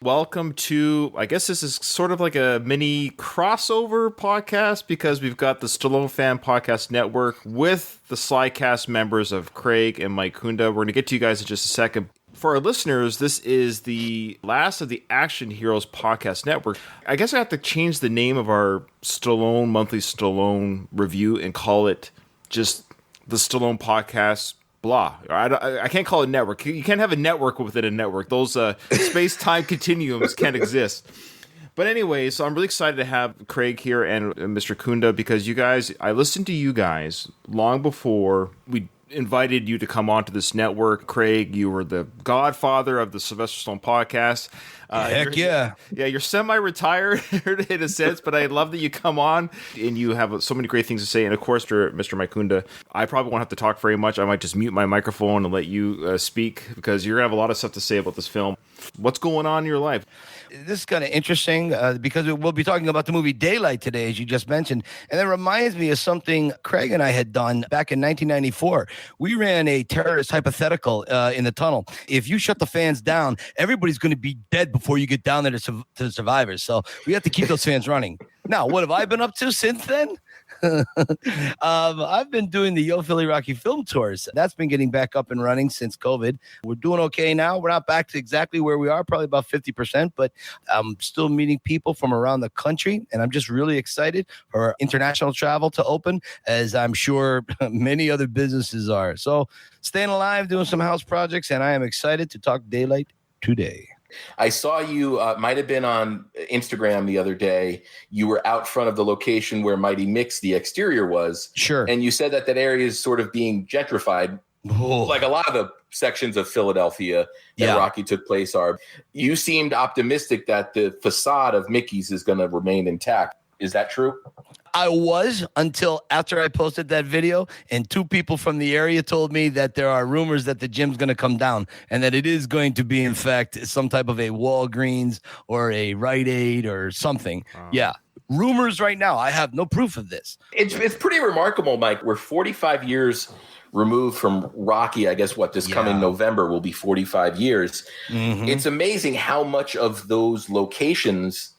Welcome to, I guess this is sort of like a mini crossover podcast because we've got the Stallone Fan Podcast Network with the Slycast members of Craig and Mike Kunda. We're going to get to you guys in just a second. For our listeners, this is the last of the Action Heroes Podcast Network. I guess I have to change the name of our Stallone Monthly Stallone Review and call it just the Stallone Podcast blah. I can't call it a network. You can't have a network within a network. Those space-time continuums can't exist. But anyway, so I'm really excited to have Craig here and Mr. Kunda because you guys, I listened to you guys long before we invited you to come onto this network. Craig, you were the godfather of the Sylvester Stallone podcast. Heck yeah. Yeah, you're semi-retired in a sense, but I love that you come on and you have so many great things to say. And of course, Mr. Mike Kunda, I probably won't have to talk very much. I might just mute my microphone and let you speak because you're going to have a lot of stuff to say about this film. What's going on in your life? This is kind of interesting because we'll be talking about the movie Daylight today, as you just mentioned. And that reminds me of something Craig and I had done back in 1994. We ran a terrorist hypothetical in the tunnel. If you shut the fans down, everybody's going to be dead before you get down there to the survivors. So we have to keep those fans running. Now, what have I been up to since then? I've been doing the Yo Philly Rocky film tours. That's been getting back up and running since COVID. We're doing okay now. We're not back to exactly where we are, probably about 50%, but I'm still meeting people from around the country, and I'm just really excited for international travel to open, as I'm sure many other businesses are. So staying alive, doing some house projects, and I am excited to talk Daylight today. I saw you, might have been on Instagram the other day. You were out front of the location where Mighty Mix, the exterior, was. Sure. And you said that area is sort of being gentrified, like a lot of the sections of Philadelphia that Rocky took place are. You seemed optimistic that the facade of Mickey's is going to remain intact. Is that true? I was, until after I posted that video, and two people from the area told me that there are rumors that the gym's going to come down and that it is going to be, in fact, some type of a Walgreens or a Rite Aid or something. Yeah. Rumors right now. I have no proof of this. It's pretty remarkable, Mike. We're 45 years removed from Rocky. I guess this coming November will be 45 years. Mm-hmm. It's amazing how much of those locations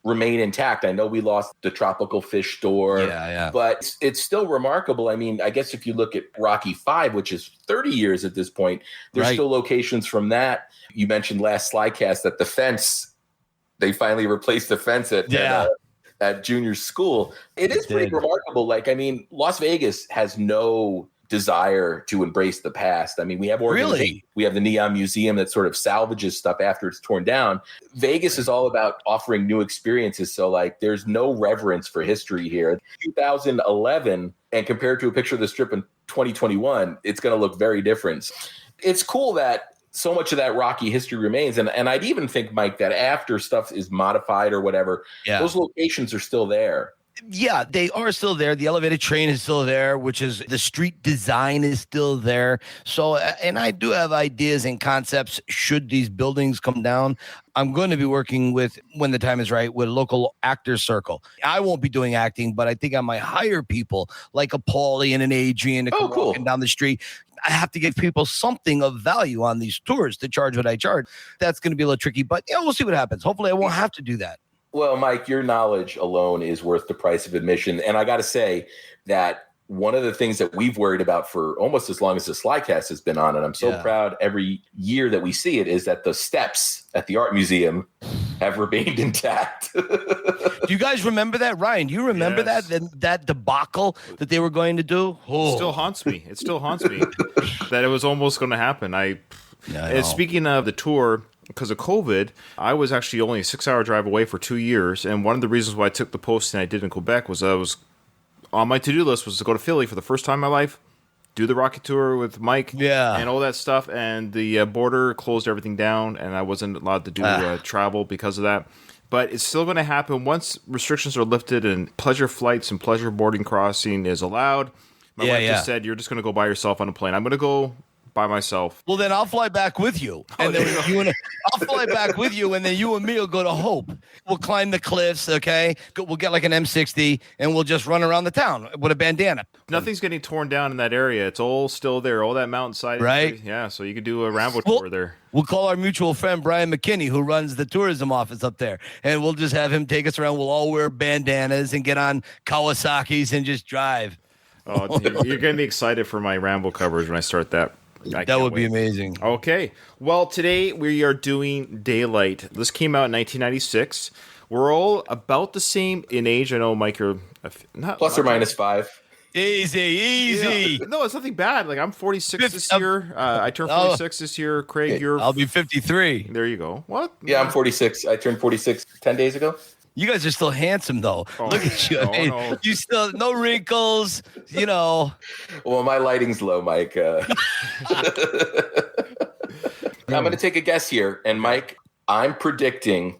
remain intact. I know we lost the tropical fish store, but it's still remarkable. I mean, I guess if you look at Rocky V, which is 30 years at this point, there's still locations from that. You mentioned last Slycast that the fence, they finally replaced the fence at Junior's school. It is pretty remarkable. Like, I mean, Las Vegas has no desire to embrace the past. I mean, we have we have the Neon Museum that sort of salvages stuff after it's torn down. Vegas is all about offering new experiences. So like there's no reverence for history here. 2011 and compared to a picture of the Strip in 2021, it's going to look very different. It's cool that so much of that Rocky history remains. And I'd even think, Mike, that after stuff is modified or whatever, those locations are still there. Yeah, they are still there. The elevated train is still there, which is the street design is still there. So, and I do have ideas and concepts should these buildings come down. I'm going to be working with, when the time is right, with a local actors circle. I won't be doing acting, but I think I might hire people like a Paulie and an Adrian to come walking down the street. I have to give people something of value on these tours to charge what I charge. That's going to be a little tricky, but we'll see what happens. Hopefully I won't have to do that. Well, Mike, your knowledge alone is worth the price of admission. And I got to say that one of the things that we've worried about for almost as long as the Slycast has been on, and I'm so proud every year that we see it, is that the steps at the art museum have remained intact. Do you guys remember that? Ryan, do you remember that debacle that they were going to do? It still haunts me. It still haunts me that it was almost going to happen. And speaking of the tour, because of COVID, I was actually only a 6-hour drive away for 2 years. And one of the reasons why I took the posting I did in Quebec was I was on my to-do list was to go to Philly for the first time in my life, do the Rocky Tour with Mike and all that stuff. And the border closed everything down, and I wasn't allowed to do travel because of that. But it's still going to happen once restrictions are lifted and pleasure flights and pleasure boarding crossing is allowed. My wife just said, you're just going to go by yourself on a plane. I'm going to go by myself. Well, then I'll fly back with you, and then I'll fly back with you, and then you and me will go to Hope. We'll climb the cliffs, okay? We'll get like an M60, and we'll just run around the town with a bandana. Nothing's getting torn down in that area. It's all still there, all that mountainside. Right? Yeah, so you could do a Rambo tour there. We'll call our mutual friend Brian McKinney, who runs the tourism office up there, and we'll just have him take us around. We'll all wear bandanas and get on Kawasaki's and just drive. Oh, you're going to be excited for my Rambo coverage when I start that. That would be amazing. Okay. Well, today we are doing Daylight. This came out in 1996. We're all about the same in age. I know, Mike, you're not plus or minus 5. Easy. Yeah. No, it's nothing bad. Like, I'm 46 this year. I turned 46 this year. Craig, I'll be 53. There you go. What? Yeah, I'm 46. I turned 46 10 days ago. You guys are still handsome, though. Oh, Look at you. no. You still, no wrinkles, Well, my lighting's low, Mike. I'm going to take a guess here. And, Mike, I'm predicting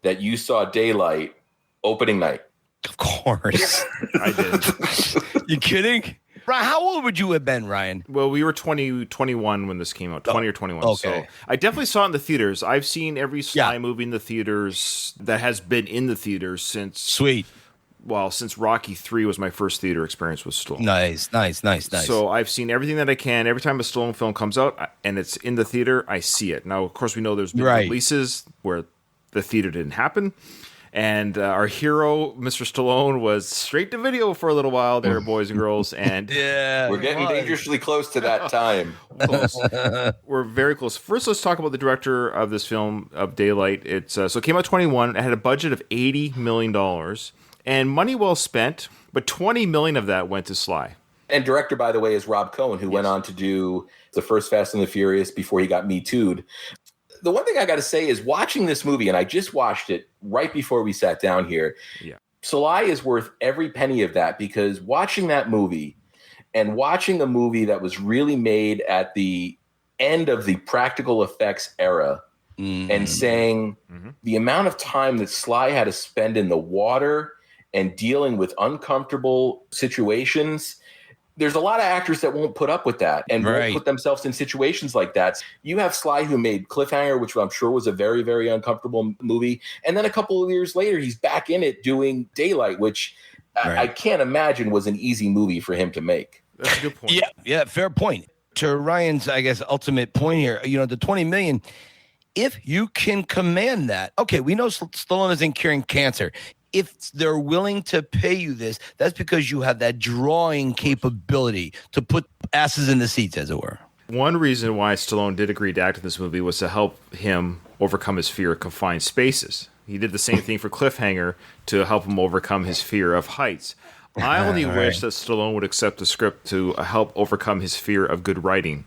that you saw Daylight opening night. Of course. I did. You kidding? Ryan, how old would you have been, Ryan? Well, we were 21 when this came out, 20 or 21. Okay. So I definitely saw it in the theaters. I've seen every Sly movie in the theaters that has been in the theaters since. Sweet. Well, since Rocky 3 was my first theater experience with Stallone. Nice. So I've seen everything that I can. Every time a Stallone film comes out and it's in the theater, I see it. Now, of course, we know there's been releases where the theater didn't happen. And our hero, Mr. Stallone, was straight to video for a little while there, boys and girls. And we're getting dangerously close to that time. Close. We're very close. First, let's talk about the director of this film, of Daylight. It's so it came out 21. It had a budget of $80 million. And money well spent, but $20 million of that went to Sly. And director, by the way, is Rob Cohen, who went on to do the first Fast and the Furious before he got Me Too'd. The one thing I got to say is watching this movie, and I just watched it right before we sat down here. Yeah. Sly is worth every penny of that, because watching that movie and watching a movie that was really made at the end of the practical effects era and saying the amount of time that Sly had to spend in the water and dealing with uncomfortable situations. There's a lot of actors that won't put up with that and won't put themselves in situations like that. You have Sly, who made Cliffhanger, which I'm sure was a very, very uncomfortable movie. And then a couple of years later, he's back in it doing Daylight, which I can't imagine was an easy movie for him to make. That's a good point. Yeah, fair point. To Ryan's, I guess, ultimate point here, the $20 million, if you can command that, okay, we know Stallone isn't curing cancer. If they're willing to pay you this, that's because you have that drawing capability to put asses in the seats, as it were. One reason why Stallone did agree to act in this movie was to help him overcome his fear of confined spaces. He did the same thing for Cliffhanger to help him overcome his fear of heights. I only wish that Stallone would accept the script to help overcome his fear of good writing.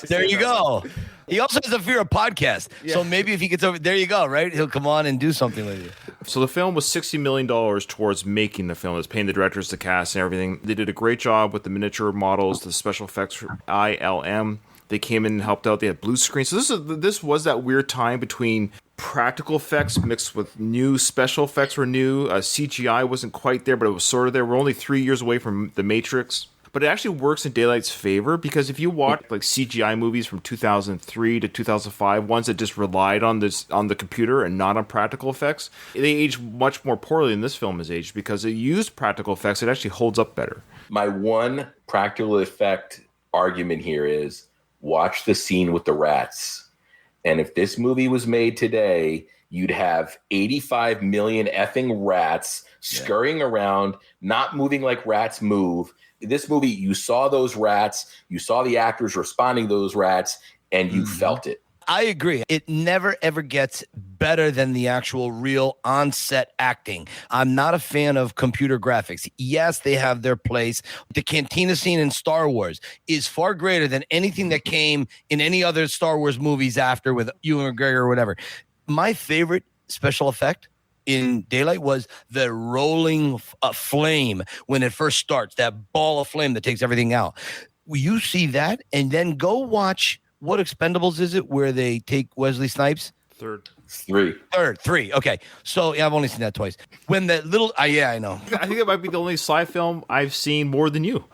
There you go. He also has a fear of podcasts. Yeah. So maybe if he gets over, there you go, right? He'll come on and do something with you. So the film was $60 million towards making the film. It was paying the directors, the cast, and everything. They did a great job with the miniature models, the special effects for ILM. They came in and helped out. They had blue screen. So this was that weird time between practical effects mixed with new special effects were new. CGI wasn't quite there, but it was sort of there. We're only 3 years away from The Matrix. But it actually works in Daylight's favor, because if you watch like CGI movies from 2003 to 2005, ones that just relied on the computer and not on practical effects, they age much more poorly than this film has aged, because it used practical effects. It actually holds up better. My one practical effect argument here is watch the scene with the rats. And if this movie was made today, you'd have 85 million effing rats scurrying around, not moving like rats move. This movie, you saw those rats, you saw the actors responding to those rats, and you felt it. I agree. It never, ever gets better than the actual real on-set acting. I'm not a fan of computer graphics. Yes, they have their place. The cantina scene in Star Wars is far greater than anything that came in any other Star Wars movies after with Ewan McGregor or whatever. My favorite special effect in Daylight was the rolling flame when it first starts, that ball of flame that takes everything out. You see that, and then go watch, what Expendables is it, where they take Wesley Snipes? Third. Three. Okay. So yeah, I've only seen that twice. When the little, I know. I think it might be the only sci film I've seen more than you.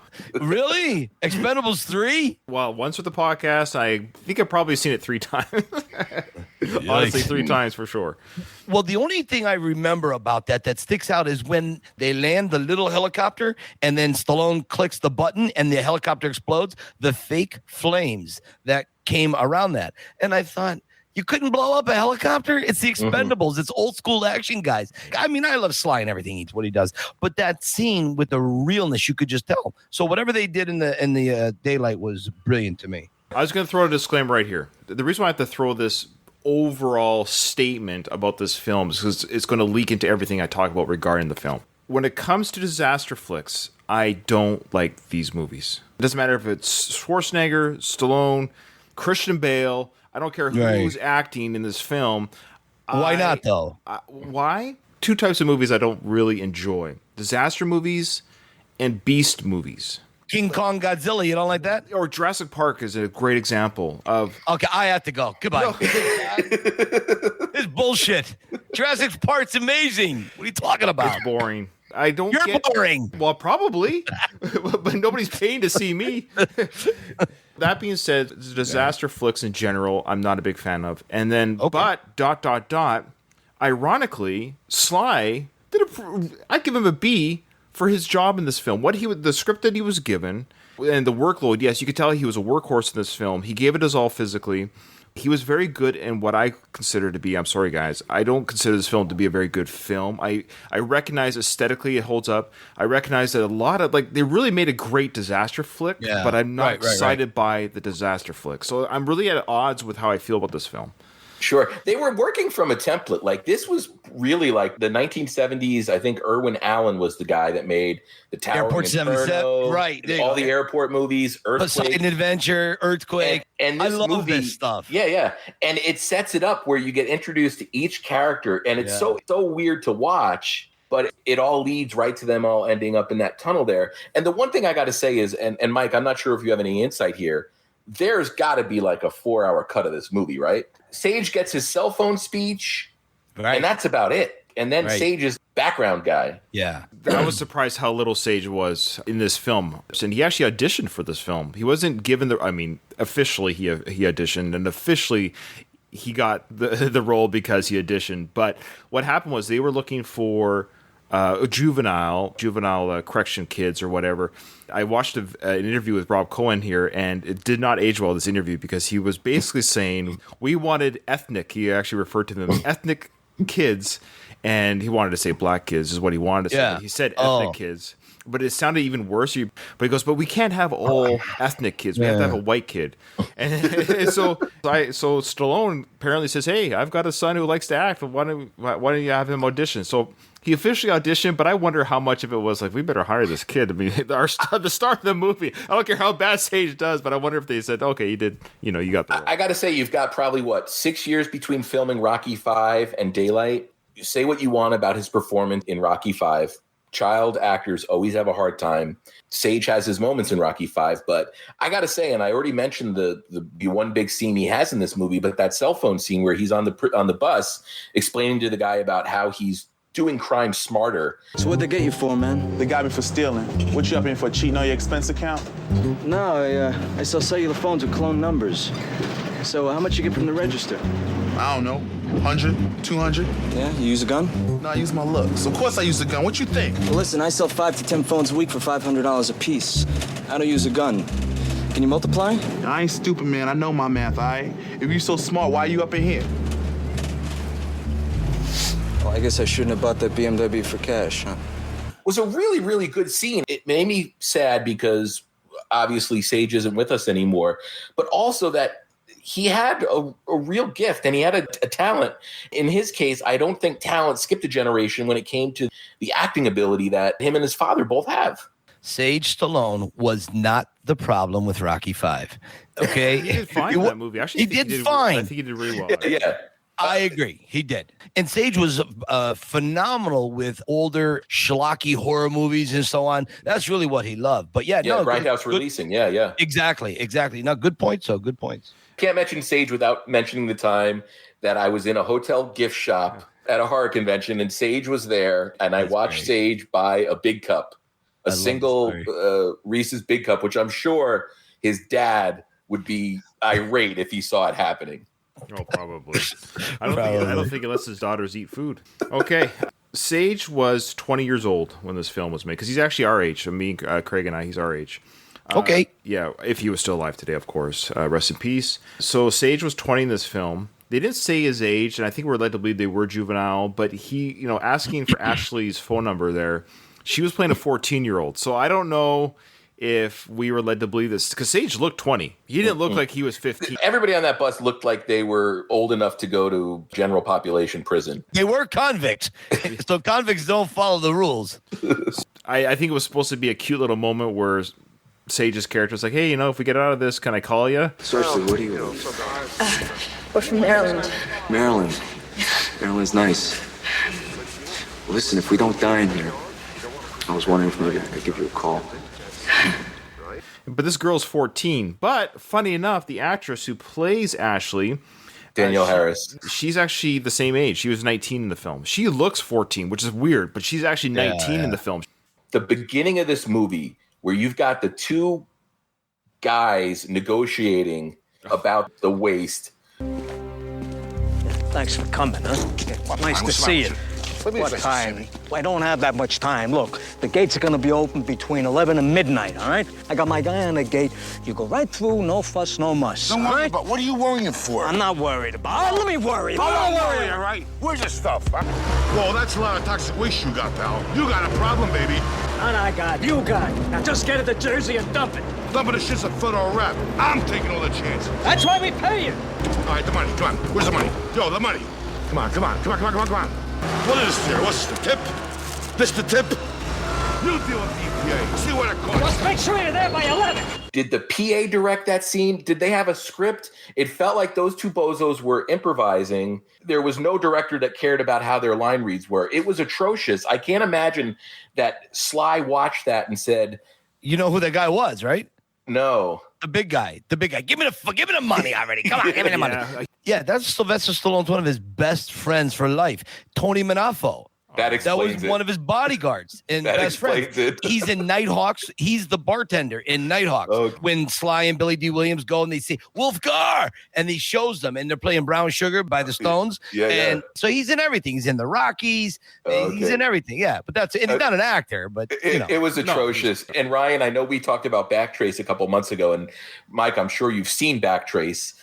Really? Expendables 3? Well, once with the podcast, I think I've probably seen it 3 times. Honestly, 3 times for sure. Well, the only thing I remember about that sticks out is when they land the little helicopter and then Stallone clicks the button and the helicopter explodes, the fake flames that came around that. And I thought, you couldn't blow up a helicopter? It's the Expendables. It's old school action, guys. I mean, I love Sly and everything. It's what he does. But that scene with the realness, you could just tell. So whatever they did in the daylight was brilliant to me. I was going to throw a disclaimer right here. The reason why I have to throw this overall statement about this film is because it's going to leak into everything I talk about regarding the film. When it comes to disaster flicks, I don't like these movies. It doesn't matter if it's Schwarzenegger, Stallone, Christian Bale. I don't care who's acting in this film. Why not, though? Why? 2 types of movies I don't really enjoy. Disaster movies and beast movies. King Kong Godzilla, you don't like that? Or Jurassic Park is a great example of... Okay, I have to go. Goodbye. This bullshit. Jurassic Park's amazing. What are you talking about? It's boring. I don't You're boring. Well, probably. But nobody's paying to see me. That being said, disaster flicks in general, I'm not a big fan of. And then, but, ironically, Sly I'd give him a B for his job in this film. The script that he was given and the workload, yes, you could tell he was a workhorse in this film. He gave it his all physically. He was very good in what I consider to be, I'm sorry guys, I don't consider this film to be a very good film. I recognize aesthetically it holds up. I recognize that a lot of, they really made a great disaster flick, but I'm not excited by the disaster flick. So I'm really at odds with how I feel about this film. Sure. They were working from a template. Like, this was really like the 1970s. I think Irwin Allen was the guy that made the Tower Airport 77, right? All the airport movies, Earthquake, Poseidon Adventure, Earthquake. And this I love movie, this stuff. Yeah. And it sets it up where you get introduced to each character, and it's so weird to watch. But it all leads right to them all ending up in that tunnel there. And the one thing I got to say is, and Mike, I'm not sure if you have any insight here, there's got to be like a 4-hour cut of this movie, right? Sage gets his cell phone speech, and that's about it. And then Sage's background guy. Yeah. I was surprised how little Sage was in this film. And he actually auditioned for this film. He wasn't given officially he auditioned, and officially he got the role because he auditioned. But what happened was they were looking for juvenile correction kids or whatever. I watched an interview with Rob Cohen here, and it did not age well, this interview, because he was basically saying we wanted ethnic. He actually referred to them as ethnic kids, and he wanted to say black kids is what he wanted to say. He said ethnic kids, but it sounded even worse. But he goes, but we can't have all ethnic kids. We have to have a white kid. And so Stallone apparently says, hey, I've got a son who likes to act. Why don't you have him audition? So he officially auditioned, but I wonder how much of it was like, we better hire this kid. I mean, the star of the movie. I don't care how bad Sage does, but I wonder if they said, okay, you did, you got the role. I got to say, you've got probably, 6 years between filming Rocky V and Daylight. You say what you want about his performance in Rocky V. Child actors always have a hard time. Sage has his moments in Rocky V, but I got to say, and I already mentioned the one big scene he has in this movie, but that cell phone scene where he's on the bus explaining to the guy about how he's doing crime smarter. So what'd they get you for, man? They got me for stealing. What you up in for, cheating on your expense account? No, I sell cellular phones with clone numbers. So how much you get from the register? I don't know, 100, 200. Yeah, you use a gun? No, I use my looks. Of course I use a gun. What you think? Well, listen, I sell 5 to 10 phones a week for $500 a piece. I don't use a gun. Can you multiply? I ain't stupid, man. I know my math, all right? If you so smart, why are you up in here? Well, I guess I shouldn't have bought that BMW for cash, huh? It was a really, really good scene. It made me sad because obviously Sage isn't with us anymore, but also that he had a real gift and he had a talent. In his case, I don't think talent skipped a generation when it came to the acting ability that him and his father both have. Sage Stallone was not the problem with Rocky V. Okay? He did fine in that movie. Actually, he did fine. I think he did really well. Yeah. I agree. He did. And Sage was phenomenal with older schlocky horror movies and so on. That's really what he loved. But yeah, no, Grindhouse Releasing. Yeah. Exactly. Now, good points. So good points. Can't mention Sage without mentioning the time that I was in a hotel gift shop at a horror convention, and Sage was there, and I watched Sage buy a big cup, a single Reese's Big Cup, which I'm sure his dad would be irate if he saw it happening. Oh, probably. I don't think he lets his daughters eat food. Okay. Sage was 20 years old when this film was made, because he's actually our age. Me, Craig and I, he's our age. Okay. Yeah, if he was still alive today, of course. Rest in peace. So Sage was 20 in this film. They didn't say his age, and I think we're led to believe they were juvenile, but he, asking for Ashley's phone number there, she was playing a 14-year-old. So I don't know if we were led to believe this, because Sage looked 20. He didn't look like he was 15. Everybody on that bus looked like they were old enough to go to general population prison. They were convicts, so convicts don't follow the rules. I think it was supposed to be a cute little moment where Sage's character was like, hey, if we get out of this, can I call you? Seriously, what do you know? We're from Maryland. Maryland. Maryland's nice. Listen, if we don't die in here, I was wondering if maybe I could give you a call. But this girl's 14. But funny enough, the actress who plays Ashley, Danielle Harris, she's actually the same age. She was 19 in the film. She looks 14, which is weird, but she's actually 19 in the film. The beginning of this movie, where you've got the two guys negotiating about the waste. Thanks for coming, huh? Nice to see you. What time? I don't have that much time. Look, the gates are gonna be open between 11 and midnight, all right? I got my guy on the gate. You go right through, no fuss, no muss. Don't worry about. What are you worrying for? I'm not worried about. Let me worry. I'm not worried, all right? Where's your stuff? Huh? Whoa, that's a lot of toxic waste you got, pal. You got a problem, baby. And I got you got. Now just get it to Jersey and dump it. Dumping the shit's a foot or a wrap. I'm taking all the chances. That's why we pay you. All right, the money. Come on. Where's the money? Yo, the money. Come on. What is this here? What's the tip? This the tip? You deal with the EPA. See what it costs. Just make sure you're there by 11. Did the PA direct that scene? Did they have a script? It felt like those two bozos were improvising. There was no director that cared about how their line reads were. It was atrocious. I can't imagine that Sly watched that and said, You know who that guy was, right? no. The big guy. Give me the money already. Come on, give me the money. Yeah, that's Sylvester Stallone's one of his best friends for life. Tony Manafo. That explains was it. one of his bodyguards and That best friends. explains it. He's in Nighthawks. He's the bartender in Nighthawks. Okay. When Sly and Billy D. Williams go and they say, Wolfgar, and he shows them, and they're playing Brown Sugar by the Stones. And so he's in everything. He's in the Rockies. He's in everything. Yeah, but and he's not an actor, but it was atrocious. And Ryan, I know we talked about Backtrace a couple months ago, and Mike, I'm sure you've seen Backtrace.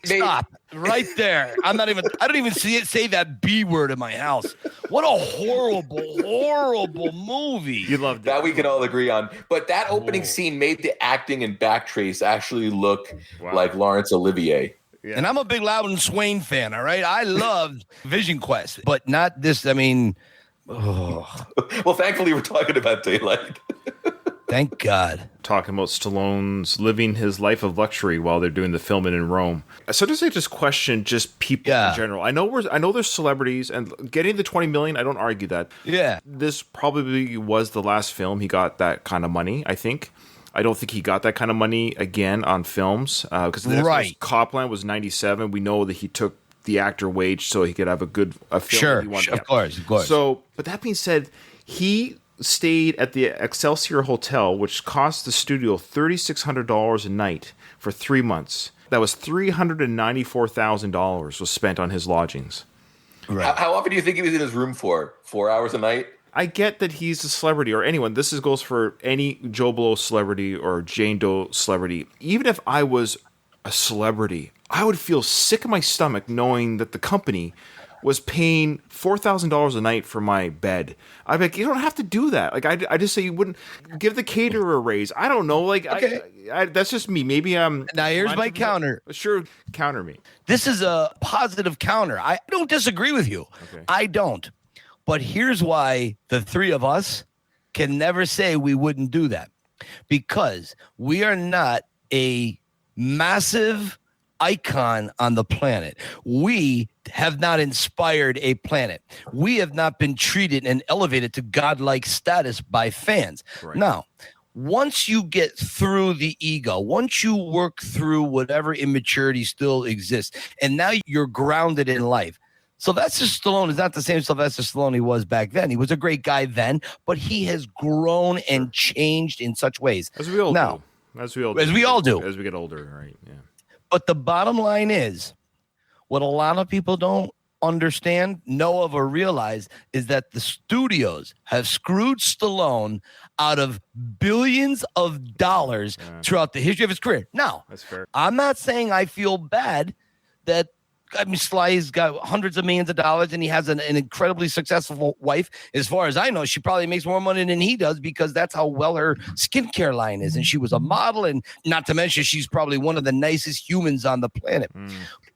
Stop right there. I don't even say that B word in my house. What a horrible movie. You loved it. That we can all agree on. But that opening scene made the acting in Backtrace actually look like Laurence Olivier. Yeah. And I'm a big Loudon Swain fan, all right? I loved Vision Quest, but not this. I mean, Well, thankfully, we're talking about Daylight. thank God. Talking about Stallone's living his life of luxury while they're doing the filming in Rome. So does it just question just people in general? I know there's celebrities, and getting the 20 million, I don't argue that. Yeah. This probably was the last film he got that kind of money, I think. I don't think he got that kind of money again on films because Copland was 97. We know that he took the actor wage so he could have a film. Sure, of course. So, but that being said, he stayed at the Excelsior Hotel, which cost the studio $3,600 a night for 3 months. That was $394,000 was spent on his lodgings. Right. How often do you think he was in his room for? 4 hours a night? I get that he's a celebrity or anyone. This goes for any Joe Blow celebrity or Jane Doe celebrity. Even if I was a celebrity, I would feel sick in my stomach knowing that the company was paying $4,000 a night for my bed. I'd be like, you don't have to do that. Like, I just say you wouldn't give the caterer a raise. I don't know. Like, okay. That's just me. Maybe I'm. Now, here's my counter. Sure, counter me. This is a positive counter. I don't disagree with you. Okay. I don't. But here's why the three of us can never say we wouldn't do that. Because we are not a massive icon on the planet. We have not inspired a planet. We have not been treated and elevated to godlike status by fans. Right. Now, once you get through the ego, once you work through whatever immaturity still exists, and now you're grounded in life. Sylvester Stallone is not the same Sylvester Stallone he was back then. He was a great guy then, but he has grown and changed in such ways. As we all now, do. As we all do. As we get older, right? Yeah. But the bottom line is, what a lot of people don't understand, know of, or realize is that the studios have screwed Stallone out of billions of dollars throughout the history of his career. Now, that's fair. I'm not saying I feel bad that, I mean, Sly's got hundreds of millions of dollars and he has an incredibly successful wife. As far as I know, she probably makes more money than he does because that's how well her skincare line is. And she was a model, and not to mention she's probably one of the nicest humans on the planet.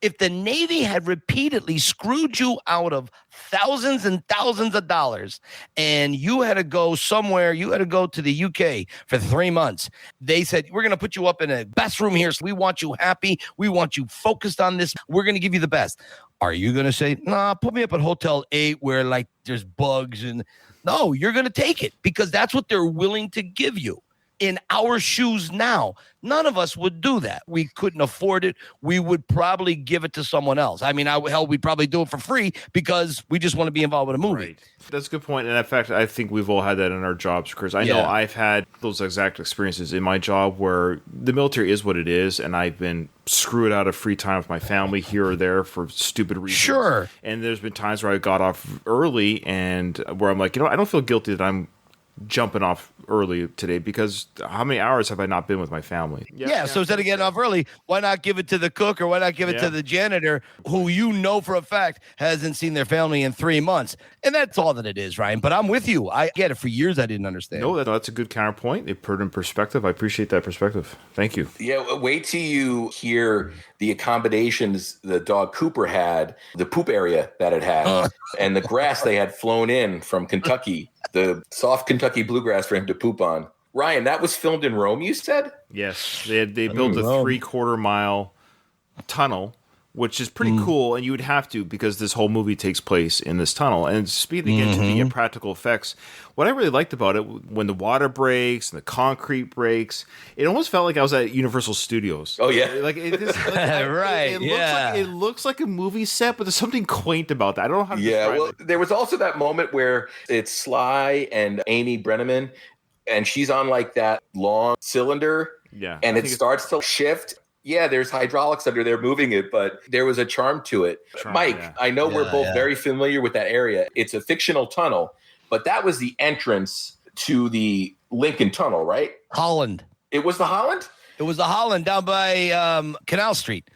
If the Navy had repeatedly screwed you out of thousands and thousands of dollars and you had to go somewhere, you had to go to the UK for 3 months, they said, we're going to put you up in a best room here. So we want you happy. We want you focused on this. We're going to give you the best. Are you going to say, nah, put me up at Hotel 8 where like there's bugs? And no, you're going to take it because that's what they're willing to give you. In our shoes now, none of us would do that. We couldn't afford it. We would probably give it to someone else. I mean, we'd probably do it for free because we just want to be involved with a movie. Right. That's a good point. And in fact, I think we've all had that in our jobs, Chris. I know I've had those exact experiences in my job where the military is what it is, and I've been screwed out of free time with my family here or there for stupid reasons. Sure. And there's been times where I got off early and where I'm like, I don't feel guilty that I'm jumping off early today because how many hours have I not been with my family? So instead of getting off early, why not give it to the cook or why not give it to the janitor who you know for a fact hasn't seen their family in 3 months? And that's all that it is, Ryan. But I'm with you. I get it. For years, I didn't understand. No, that's a good counterpoint. They put it in perspective. I appreciate that perspective. Thank you. Yeah, wait till you hear the accommodations the dog Cooper had, the poop area that it had, and the grass they had flown in from Kentucky. The soft Kentucky bluegrass for him to poop on. Ryan, that was filmed in Rome, you said? Yes. They built a 3/4 mile tunnel, which is pretty cool, and you would have to because this whole movie takes place in this tunnel. And speaking again to the practical effects, what I really liked about it, when the water breaks and the concrete breaks, it almost felt like I was at Universal Studios. Oh, yeah. It looks like a movie set, but there's something quaint about that. I don't know how to describe it. There was also that moment where it's Sly and Amy Brenneman, and she's on like that long cylinder, and it starts to shift. Yeah, there's hydraulics under there moving it, but there was a charm to it. Mike, I know we're both very familiar with that area. It's a fictional tunnel, but that was the entrance to the Lincoln Tunnel, right? Holland. It was the Holland? It was the Holland down by Canal Street.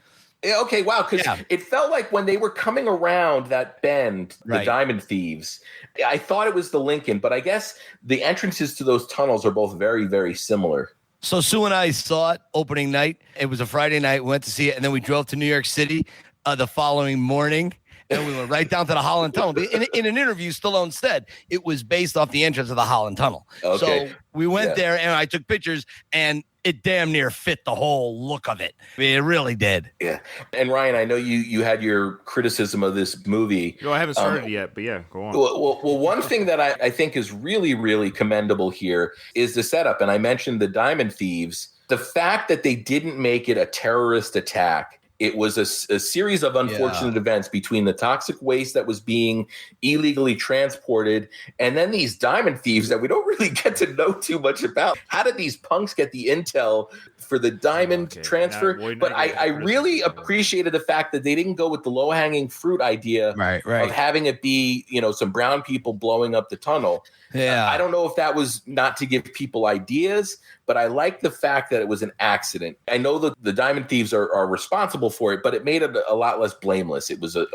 Yeah, okay, wow, because it felt like when they were coming around that bend, the Diamond Thieves, I thought it was the Lincoln, but I guess the entrances to those tunnels are both very, very similar. So Sue and I saw it opening night. It was a Friday night. We went to see it, and then we drove to New York City the following morning, and we went right down to the Holland Tunnel. In an interview, Stallone said it was based off the entrance of the Holland Tunnel. Okay. So we went there, and I took pictures, and it damn near fit the whole look of it. I mean, it really did. Yeah. And Ryan, I know you had your criticism of this movie. No, I haven't started yet, but yeah, go on. Well, one thing that I think is really, really commendable here is the setup. And I mentioned the Diamond Thieves. The fact that they didn't make it a terrorist attack. It was a series of unfortunate events between the toxic waste that was being illegally transported and then these diamond thieves that we don't really get to know too much about. How did these punks get the intel for the diamond transfer? But I really appreciated the fact that they didn't go with the low-hanging fruit idea of having it be, some brown people blowing up the tunnel. Yeah. I don't know if that was not to give people ideas, but I like the fact that it was an accident. I know that the Diamond Thieves are responsible for it, but it made it a lot less blameless. It was a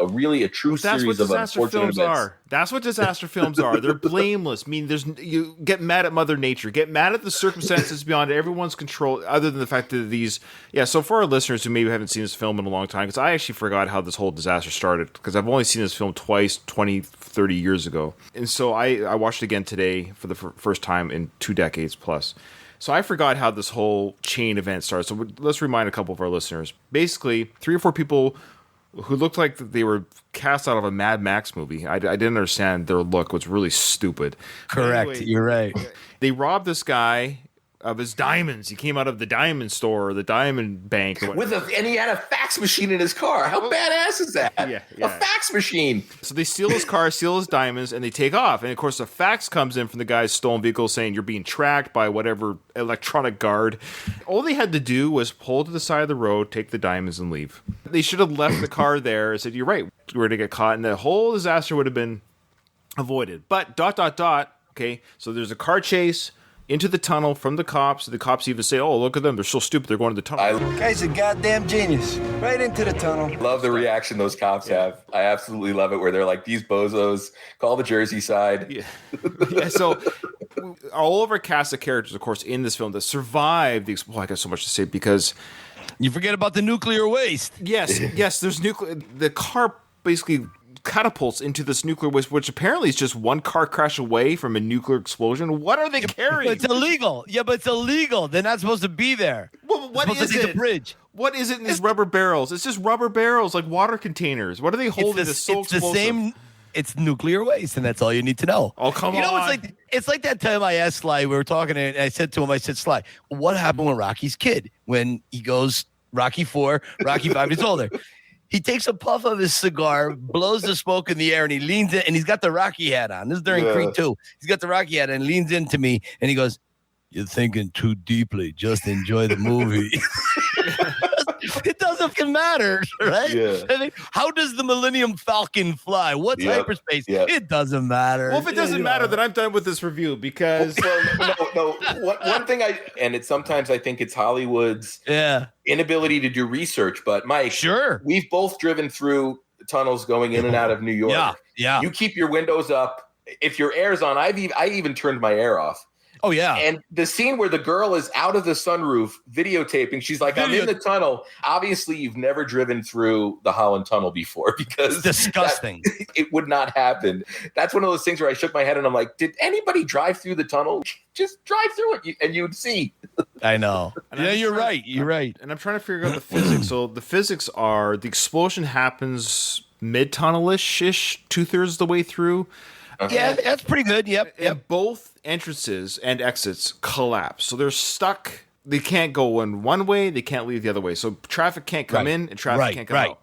true series of unfortunate events. That's what disaster films are. They're blameless. I mean, you get mad at Mother Nature, get mad at the circumstances beyond everyone's control, other than the fact that these... Yeah, so for our listeners who maybe haven't seen this film in a long time, because I actually forgot how this whole disaster started, because I've only seen this film twice, 20, 30 years ago. And so I watched it again today for the first time in 2 decades plus. So I forgot how this whole chain event started. So let's remind a couple of our listeners. Basically, 3 or 4 people who looked like they were cast out of a Mad Max movie. I didn't understand their look. It was really stupid. Correct. Anyway, you're right. They robbed this guy of his diamonds. He came out of the diamond store or the diamond bank. And he had a fax machine in his car. How badass is that? Yeah. A fax machine. So they steal his car, steal his diamonds, and they take off. And of course, a fax comes in from the guy's stolen vehicle saying you're being tracked by whatever electronic guard. All they had to do was pull to the side of the road, take the diamonds, and leave. They should have left the car there and said, "You're right, we're going to get caught," and the whole disaster would have been avoided. But ... Okay, so there's a car chase into the tunnel from the cops. The cops even say, "Oh, look at them. They're so stupid. They're going to the tunnel." Guy's a goddamn genius. Right into the tunnel. Love the reaction those cops have. I absolutely love it where they're like, these bozos, call the Jersey side. Yeah, so all of our cast of characters, of course, in this film that survived the explosion. I got so much to say because... You forget about the nuclear waste. Yes, there's nuclear... The car basically catapults into this nuclear waste, which apparently is just one car crash away from a nuclear explosion. What are they carrying? It's illegal. Yeah, but it's illegal. They're not supposed to be there. Well, what is it? The bridge. What is it in these rubber barrels? It's just rubber barrels, like water containers. What are they holding? It's so explosive. The same. It's nuclear waste, and that's all you need to know. Oh, come on. You know, it's like that time I asked Sly, we were talking, and I said to him, Sly, what happened with Rocky's kid when he goes Rocky 4, Rocky 5, he's older? He takes a puff of his cigar, blows the smoke in the air, and he leans in, and he's got the Rocky hat on. This is during Creed 2. He's got the Rocky hat and leans into me, and he goes, "You're thinking too deeply. Just enjoy the movie." It doesn't matter, right? Yeah. I mean, how does the Millennium Falcon fly? What's hyperspace? It doesn't matter. Well, if it doesn't matter, then I'm done with this review because... No. One thing sometimes I think it's Hollywood's inability to do research, but Mike, we've both driven through tunnels going in and out of New York. Yeah. You keep your windows up. If your air's on, I even turned my air off. Oh, yeah. And the scene where the girl is out of the sunroof videotaping, she's like, I'm in the tunnel. Obviously, you've never driven through the Holland Tunnel before because it's disgusting. It would not happen. That's one of those things where I shook my head and I'm like, did anybody drive through the tunnel? Just drive through it and you'd see. I know. You're right. You're right. And I'm trying to figure out the physics. So the physics are the explosion happens mid-tunnel-ish, 2/3 of the way through. Yeah, that's pretty good. Yep. And both entrances and exits collapse. So they're stuck. They can't go in one way. They can't leave the other way. So traffic can't come in and traffic can't come out.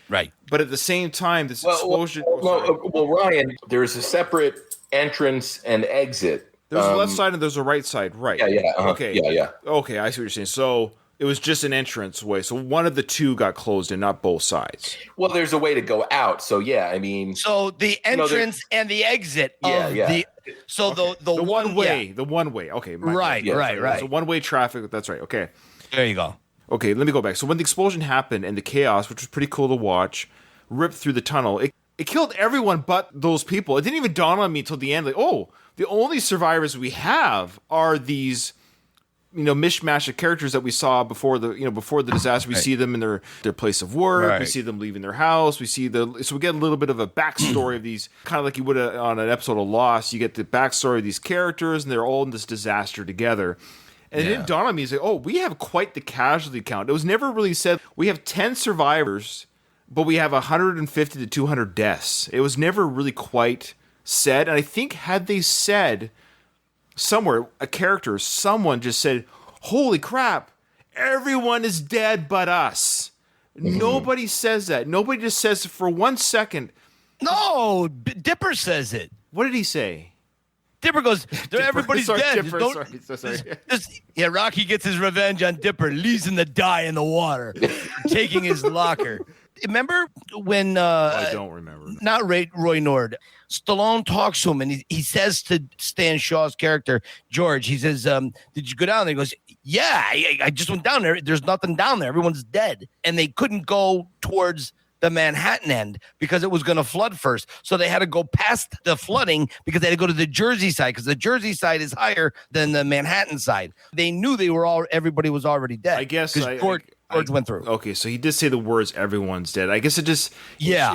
Right. But at the same time, this explosion... Well, Ryan, there's a separate entrance and exit. There's a left side and there's a right side. Right. Yeah. Okay. Yeah. Okay, I see what you're saying. So... It was just an entrance way. So one of the two got closed and not both sides. Well, there's a way to go out. So, I mean. So the entrance and the exit of the. So the one way. The one way. Okay. Right. So one way traffic. That's right. Okay. There you go. Okay. Let me go back. So when the explosion happened and the chaos, which was pretty cool to watch, ripped through the tunnel, it killed everyone but those people. It didn't even dawn on me until the end. Like, oh, the only survivors we have are these... mishmash of characters that we saw before the disaster. We see them in their place of work. Right. We see them leaving their house. So we get a little bit of a backstory of these, kind of like you would on an episode of Lost. You get the backstory of these characters, and they're all in this disaster together. And it didn't dawn on me, oh, we have quite the casualty count. It was never really said we have 10 survivors, but we have 150 to 200 deaths. It was never really quite said. And I think had they said somewhere, someone just said, holy crap, everyone is dead but us. Nobody says that. Nobody just says for 1 second. No, Dipper says it. What did he say? Dipper goes, everybody's dead. Dipper, sorry. Rocky gets his revenge on Dipper, leaves him to die in the water, taking his locker. Remember when... I don't remember. Not Roy Nord. Stallone talks to him, and he says to Stan Shaw's character, George, he says, did you go down there? He goes, yeah, I just went down there. There's nothing down there. Everyone's dead. And they couldn't go towards the Manhattan end because it was going to flood first. So they had to go past the flooding because they had to go to the Jersey side because the Jersey side is higher than the Manhattan side. They knew everybody was already dead. I guess George went through. Okay, so he did say the words "everyone's dead." I guess it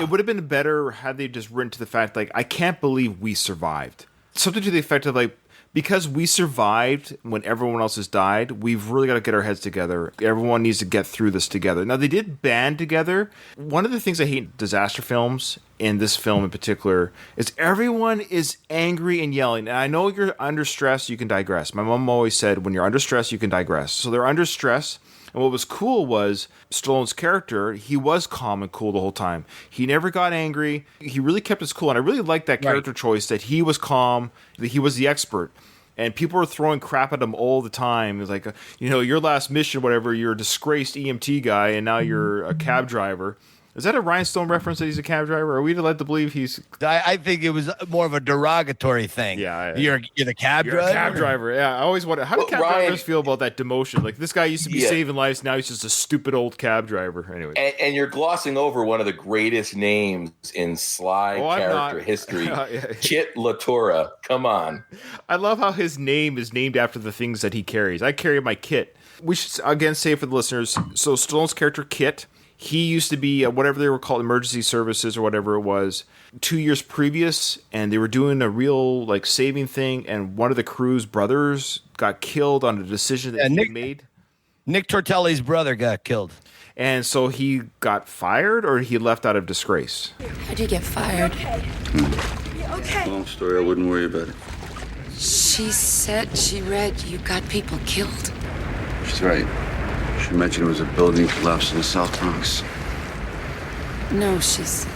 would have been better had they just written to the fact like, I can't believe we survived. Something to the effect of like, because we survived when everyone else has died, we've really got to get our heads together. Everyone needs to get through this together. Now, they did band together. One of the things I hate in disaster films, in this film in particular, is everyone is angry and yelling. And I know you're under stress, you can digress. My mom always said, when you're under stress, you can digress. So they're under stress. And what was cool was Stallone's character, he was calm and cool the whole time. He never got angry. He really kept his cool. And I really liked that character choice, that he was calm, that he was the expert. And people were throwing crap at him all the time. It was like, your last mission, whatever, you're a disgraced EMT guy, and now you're a cab driver. Is that a Ryan Stone reference that he's a cab driver? Are we led to believe he's... I think it was more of a derogatory thing. Yeah. You're the cab driver? A cab driver, yeah. I always wonder, how do cab drivers feel about that demotion? Like, this guy used to be saving lives, now he's just a stupid old cab driver. Anyway. And you're glossing over one of the greatest names in sly character history. Kit Latora. Come on. I love how his name is named after the things that he carries. I carry my Kit. We should, again, say for the listeners, so Stallone's character, Kit... He used to be whatever they were called, emergency services or whatever it was, 2 years previous, and they were doing a real saving thing, and one of the crew's brothers got killed on a decision that he made. Nick Tortelli's brother got killed. And so he got fired, or he left out of disgrace? How'd you get fired? Okay. Long story, I wouldn't worry about it. She said she read you got people killed. She's right. She mentioned it was a building collapse in the South Bronx. No, she's...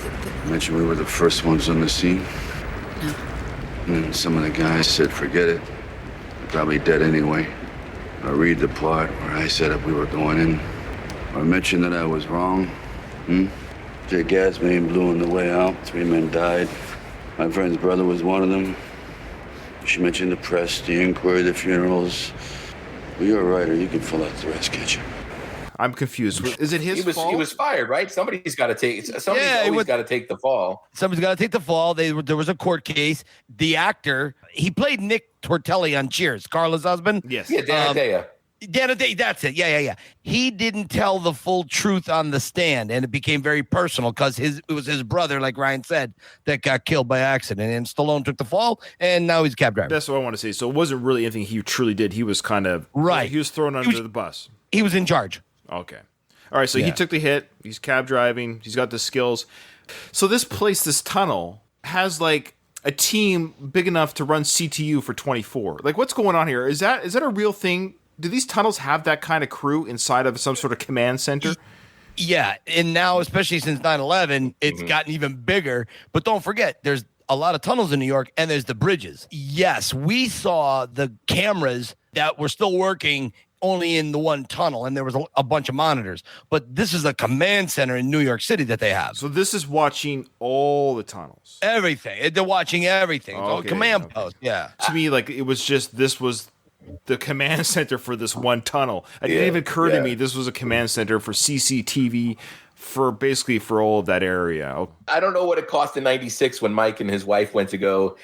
Mentioned we were the first ones on the scene. No. And then some of the guys said, forget it. They're probably dead anyway. I read the part where I said that we were going in. I mentioned that I was wrong. Jay gas main blew on the way out. 3 men died. My friend's brother was one of them. She mentioned the press, the inquiry, the funerals. Well, you're a writer. You can fill out the rest, can't you? I'm confused. Is it his fault? He was fired, right? Somebody's got to take. Always got to take the fall. Somebody's got to take the fall. There was a court case. The actor, he played Nick Tortelli on Cheers, Carla's husband. Yes. Yeah, Dan Day, that's it. Yeah. He didn't tell the full truth on the stand, and it became very personal because it was his brother, like Ryan said, that got killed by accident. And Stallone took the fall, and now he's a cab driver. That's what I want to say. So it wasn't really anything he truly did. He was kind of he was thrown under the bus. He was in charge. Okay. All right. So he took the hit. He's cab driving. He's got the skills. So this place, this tunnel, has a team big enough to run CTU for 24. What's going on here? Is that a real thing? Do these tunnels have that kind of crew inside of some sort of command center? Yeah, and now, especially since 9/11, it's gotten even bigger. But don't forget, there's a lot of tunnels in New York, and there's the bridges. Yes, we saw the cameras that were still working only in the one tunnel, and there was a bunch of monitors. But this is a command center in New York City that they have. So this is watching all the tunnels. Everything. They're watching everything. Okay, command post, yeah. To me, it was just, this was the command center for this one tunnel. It didn't even occur to me this was a command center for CCTV for all of that area. I don't know what it cost in '96 when Mike and his wife went to go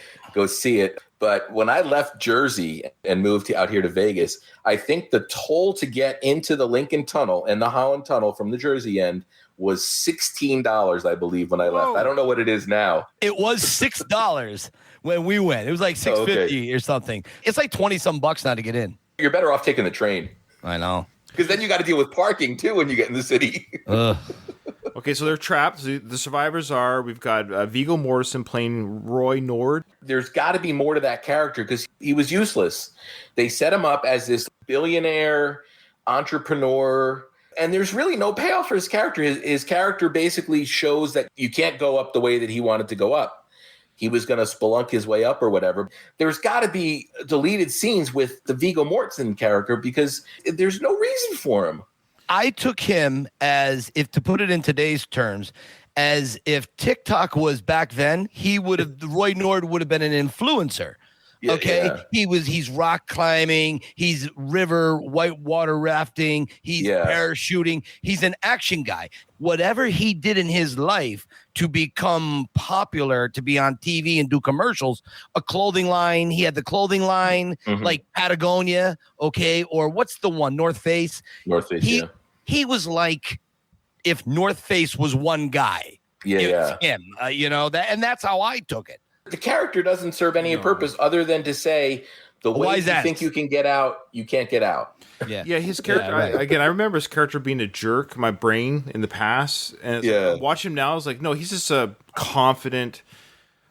see it, but when I left Jersey and moved out here to Vegas, I think the toll to get into the Lincoln Tunnel and the Holland Tunnel from the Jersey end was $16, I believe, when I left. I don't know what it is now. It was $6 when we went. It was like $6.50 or something. It's like 20-some bucks now to get in. You're better off taking the train. I know. Because then you got to deal with parking, too, when you get in the city. Okay, so they're trapped. The survivors we've got Viggo Mortensen playing Roy Nord. There's got to be more to that character because he was useless. They set him up as this billionaire entrepreneur, and there's really no payoff for his character. His character basically shows that you can't go up the way that he wanted to go up. He was going to spelunk his way up or whatever. There's got to be deleted scenes with the Viggo Mortensen character because there's no reason for him. I took him as, if to put it in today's terms, as if TikTok was back then, Roy Nord would have been an influencer. Okay. Yeah. He's rock climbing. He's river whitewater rafting. He's parachuting. He's an action guy. Whatever he did in his life to become popular, to be on TV and do commercials, a clothing line. He had the clothing line like Patagonia. Okay. Or what's the one? North Face. He was like if North Face was one guy. Yeah. Him, and that's how I took it. The character doesn't serve any purpose other than to say, The Why way is you that? think you can get out, you can't get out. Yeah, his character. I remember his character being a jerk. My brain in the past, and watch him now. I was like, no, he's just a confident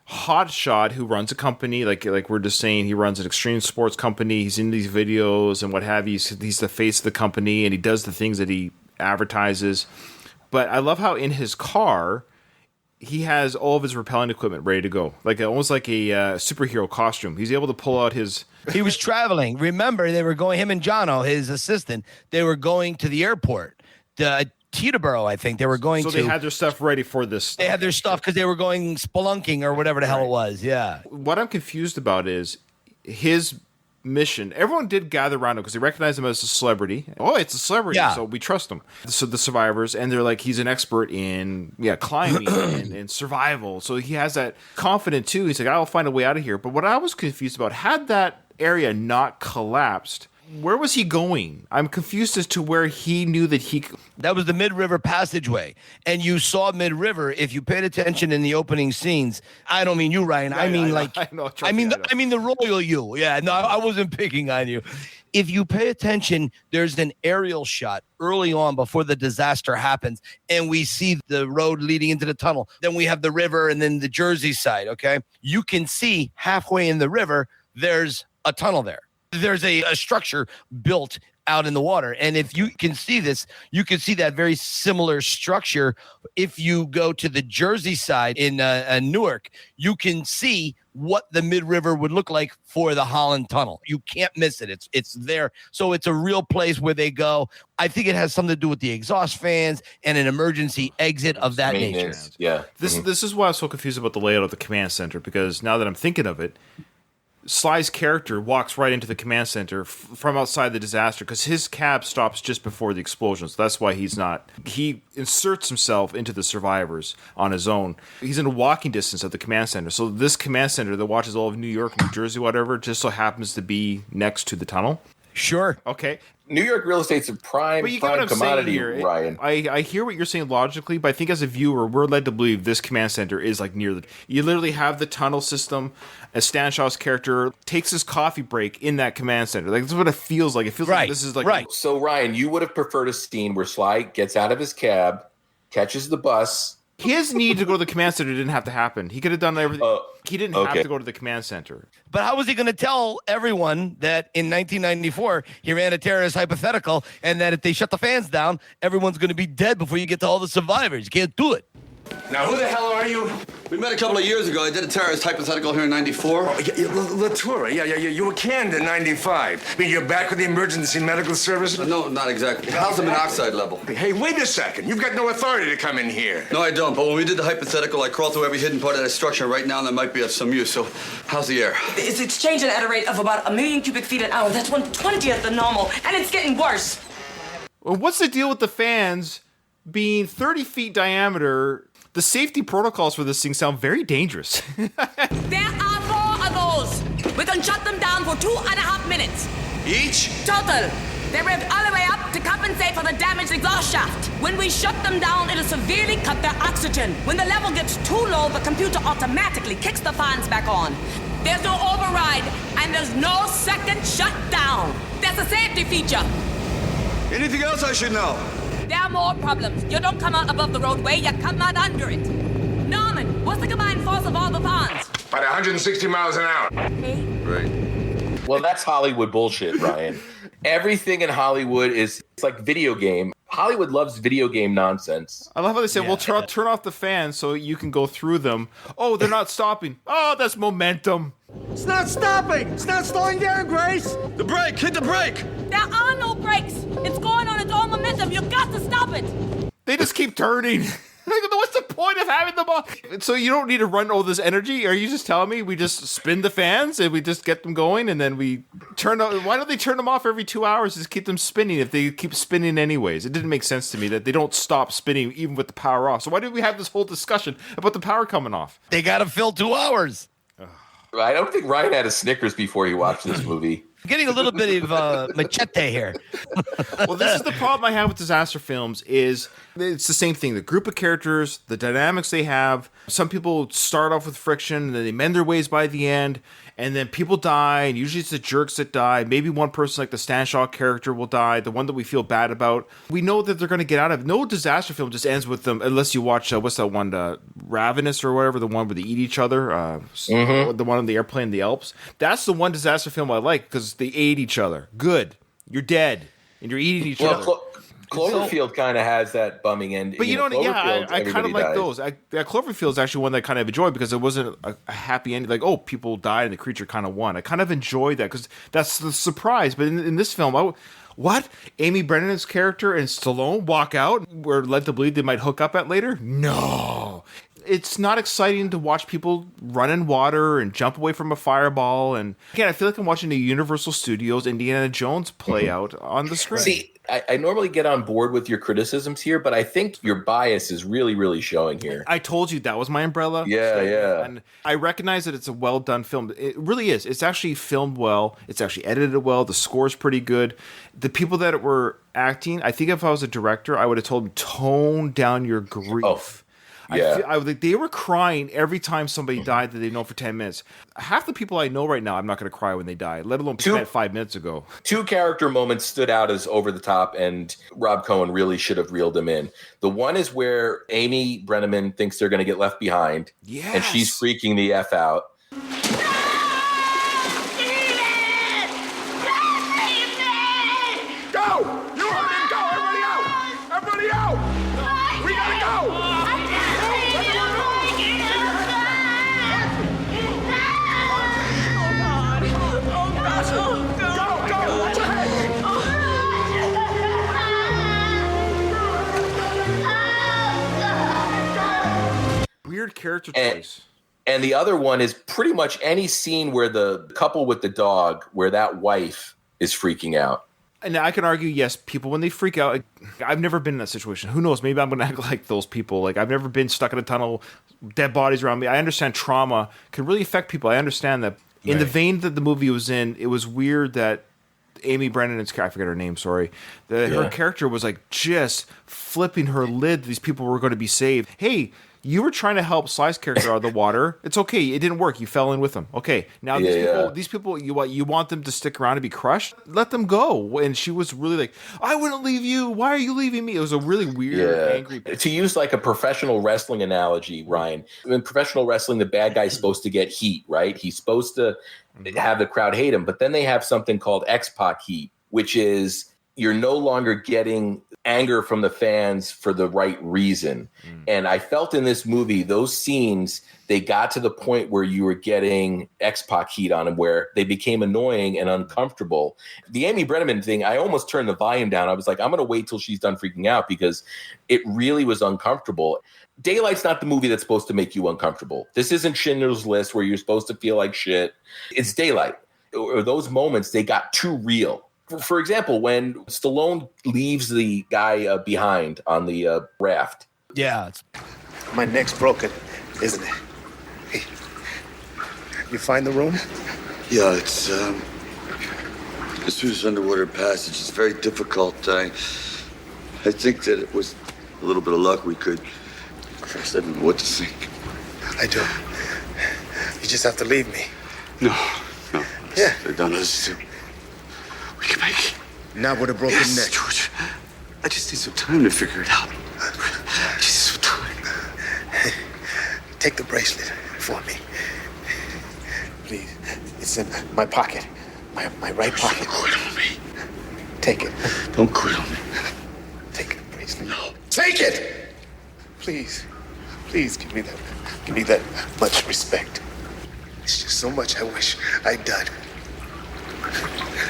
hotshot who runs a company. Like we're just saying, he runs an extreme sports company. He's in these videos and what have you. He's the face of the company, and he does the things that he advertises. But I love how in his car, he has all of his repelling equipment ready to go, like almost like a superhero costume. He's able to pull out his. He was traveling. Remember, they were going. Him and Jono, his assistant, they were going to the airport, Teterboro, I think. They were going. So they had their stuff ready for this. They had their stuff because they were going spelunking or whatever the hell it was. Yeah. What I'm confused about is his mission. Everyone did gather around him because they recognized him as a celebrity. Oh, it's a celebrity, so we trust him. So the survivors, and they're like, he's an expert in climbing and survival. So he has that confidence too. He's like, I'll find a way out of here. But what I was confused about, had that area not collapsed, where was he going? I'm confused as to where he knew that he. That was the Mid-River Passageway, and you saw Mid-River. If you paid attention in the opening scenes, I don't mean you, Ryan. I mean the royal you. Yeah, no, I wasn't picking on you. If you pay attention, there's an aerial shot early on before the disaster happens, and we see the road leading into the tunnel. Then we have the river, and then the Jersey side. Okay, you can see halfway in the river, there's a tunnel there. There's a structure built out in the water. And if you can see this, you can see that very similar structure. If you go to the Jersey side in Newark, you can see what the Mid-River would look like for the Holland Tunnel. You can't miss it. It's there. So it's a real place where they go. I think it has something to do with the exhaust fans and an emergency exit of that nature. Yeah. This is why I was so confused about the layout of the command center, because now that I'm thinking of it, Sly's character walks right into the command center from outside the disaster because his cab stops just before the explosion. So that's why he inserts himself into the survivors on his own. He's in a walking distance of the command center. So this command center that watches all of New York, New Jersey, whatever, just so happens to be next to the tunnel. Sure. Okay. New York real estate's a prime commodity, here, Ryan. I hear what you're saying logically, but I think as a viewer, we're led to believe this command center is like near the. You literally have the tunnel system. As Stanshaw's character takes his coffee break in that command center. Like, this is what it feels like. It feels like this is like. Right. So, Ryan, you would have preferred a scene where Sly gets out of his cab, catches the bus. His need to go to the command center didn't have to happen. He could have done everything. He didn't have to go to the command center. But how was he going to tell everyone that in 1994 he ran a terrorist hypothetical and that if they shut the fans down, everyone's going to be dead before you get to all the survivors? You can't do it. Now, who the hell are you? We met a couple of years ago. I did a terrorist hypothetical here in '94. Latour. Yeah. You were canned in '95. I mean, you're back with the emergency medical service? No, not exactly. How's the monoxide level? Hey, wait a second. You've got no authority to come in here. No, I don't. But when we did the hypothetical, I crawled through every hidden part of that structure. Right now, that might be of some use. So, how's the air? It's changing at a rate of about 1 million cubic feet an hour. That's 1/20th the normal, and it's getting worse. Well, what's the deal with the fans being 30 feet diameter? The safety protocols for this thing sound very dangerous. There are 4 of those. We can shut them down for 2.5 minutes. Each? Total. They're revved all the way up to compensate for the damaged exhaust shaft. When we shut them down, it'll severely cut their oxygen. When the level gets too low, the computer automatically kicks the fans back on. There's no override, and there's no second shutdown. That's a safety feature. Anything else I should know? There are more problems. You don't come out above the roadway, you come out under it. Norman, what's the combined force of all the fans? About 160 miles an hour. Right. Well, that's Hollywood bullshit, Ryan. Everything in Hollywood it's like video game. Hollywood loves video game nonsense. I love how they say, well, turn off the fans so you can go through them. Oh, they're not stopping. Oh, that's momentum. It's not stopping. It's not slowing down, Grace. The brake. Hit the brake. There are no brakes. It's going on its own momentum. You've got to stop it. They just keep turning. What's the point of having them on? So you don't need to run all this energy? Are you just telling me we just spin the fans and we just get them going and then we turn on? Why don't they turn them off every 2 hours? Just keep them spinning if they keep spinning anyways. It didn't make sense to me that they don't stop spinning even with the power off. So why did we have this whole discussion about the power coming off? They got to fill 2 hours. I don't think Ryan had a Snickers before he watched this movie. Getting a little bit of machete here. Well, this is the problem I have with disaster films is it's the same thing. The group of characters, the dynamics they have. Some people start off with friction, and then they mend their ways by the end, and then people die, and usually it's the jerks that die. Maybe one person, like the Stanshaw character, will die, the one that we feel bad about. We know that they're going to get out of it. No disaster film just ends with them, unless you watch, what's that one, Ravenous or whatever, the one where they eat each other, the one on the airplane in the Alps. That's the one disaster film I like, because they ate each other. Good. You're dead, and you're eating each other. Cloverfield kind of has that bumming end. But I kind of like those. Cloverfield is actually one that I kind of enjoy because it wasn't a happy ending. Like, oh, people died and the creature kind of won. I kind of enjoyed that because that's the surprise. But in this film, what? Amy Brennan's character and Stallone walk out? We're led to believe they might hook up at later? No. It's not exciting to watch people run in water and jump away from a fireball. And again, I feel like I'm watching the Universal Studios Indiana Jones play out on the screen. See, I normally get on board with your criticisms here, but I think your bias is really, really showing here. I told you that was my umbrella. Yeah. And I recognize that it's a well-done film. It really is. It's actually filmed well. It's actually edited well. The score's pretty good. The people that were acting, I think if I was a director, I would have told them, tone down your grief. Oh. Yeah. They were crying every time somebody died that they've known for 10 minutes. Half the people I know right now, I'm not going to cry when they die, let alone 5 minutes ago. 2 character moments stood out as over the top, and Rob Cohen really should have reeled them in. The one is where Amy Brenneman thinks they're going to get left behind, and she's freaking the F out. Weird character choice. And the other one is pretty much any scene where the couple with the dog, where that wife is freaking out. And I can argue, yes, people, when they freak out, I've never been in that situation. Who knows? Maybe I'm going to act like those people. Like, I've never been stuck in a tunnel, dead bodies around me. I understand trauma can really affect people. I understand that. In the vein that the movie was in, it was weird that Amy Brennan's character, I forget her name, sorry. Her character was like just flipping her lid. These people were going to be saved. Hey, you were trying to help Sly's character out of the water. It's okay. It didn't work. You fell in with them. Okay. Now these people, you want them to stick around and be crushed? Let them go. And she was really like, I wouldn't leave you. Why are you leaving me? It was a really weird, angry. To use like a professional wrestling analogy, Ryan, in professional wrestling, the bad guy's supposed to get heat, right? He's supposed to have the crowd hate him. But then they have something called X-Pac heat, which is you're no longer getting anger from the fans for the right reason. And I felt in this movie, those scenes, they got to the point where you were getting X-Pac heat on them, where they became annoying and uncomfortable. The Amy Brenneman thing, I almost turned the volume down. I was like, I'm going to wait till she's done freaking out because it really was uncomfortable. Daylight's not the movie that's supposed to make you uncomfortable. This isn't Schindler's List where you're supposed to feel like shit. It's Daylight. Or those moments, they got too real. For example, when Stallone leaves the guy behind on the raft. Yeah. My neck's broken, isn't it? Hey, you find the room? Yeah, it's through this underwater passage. It's very difficult. I think that it was a little bit of luck we could. I didn't know what to think. I do. You just have to leave me. No. Yeah. They've done this too. We can make it. Not with a broken neck. George. I just need some time to figure it out. Just some time. Take the bracelet for me. Please. It's in my pocket. My right pocket. Don't quit on me. Take it. Don't quit on me. Take the bracelet. No. Take it! Please. Please give me that much respect. It's just so much I wish I'd done.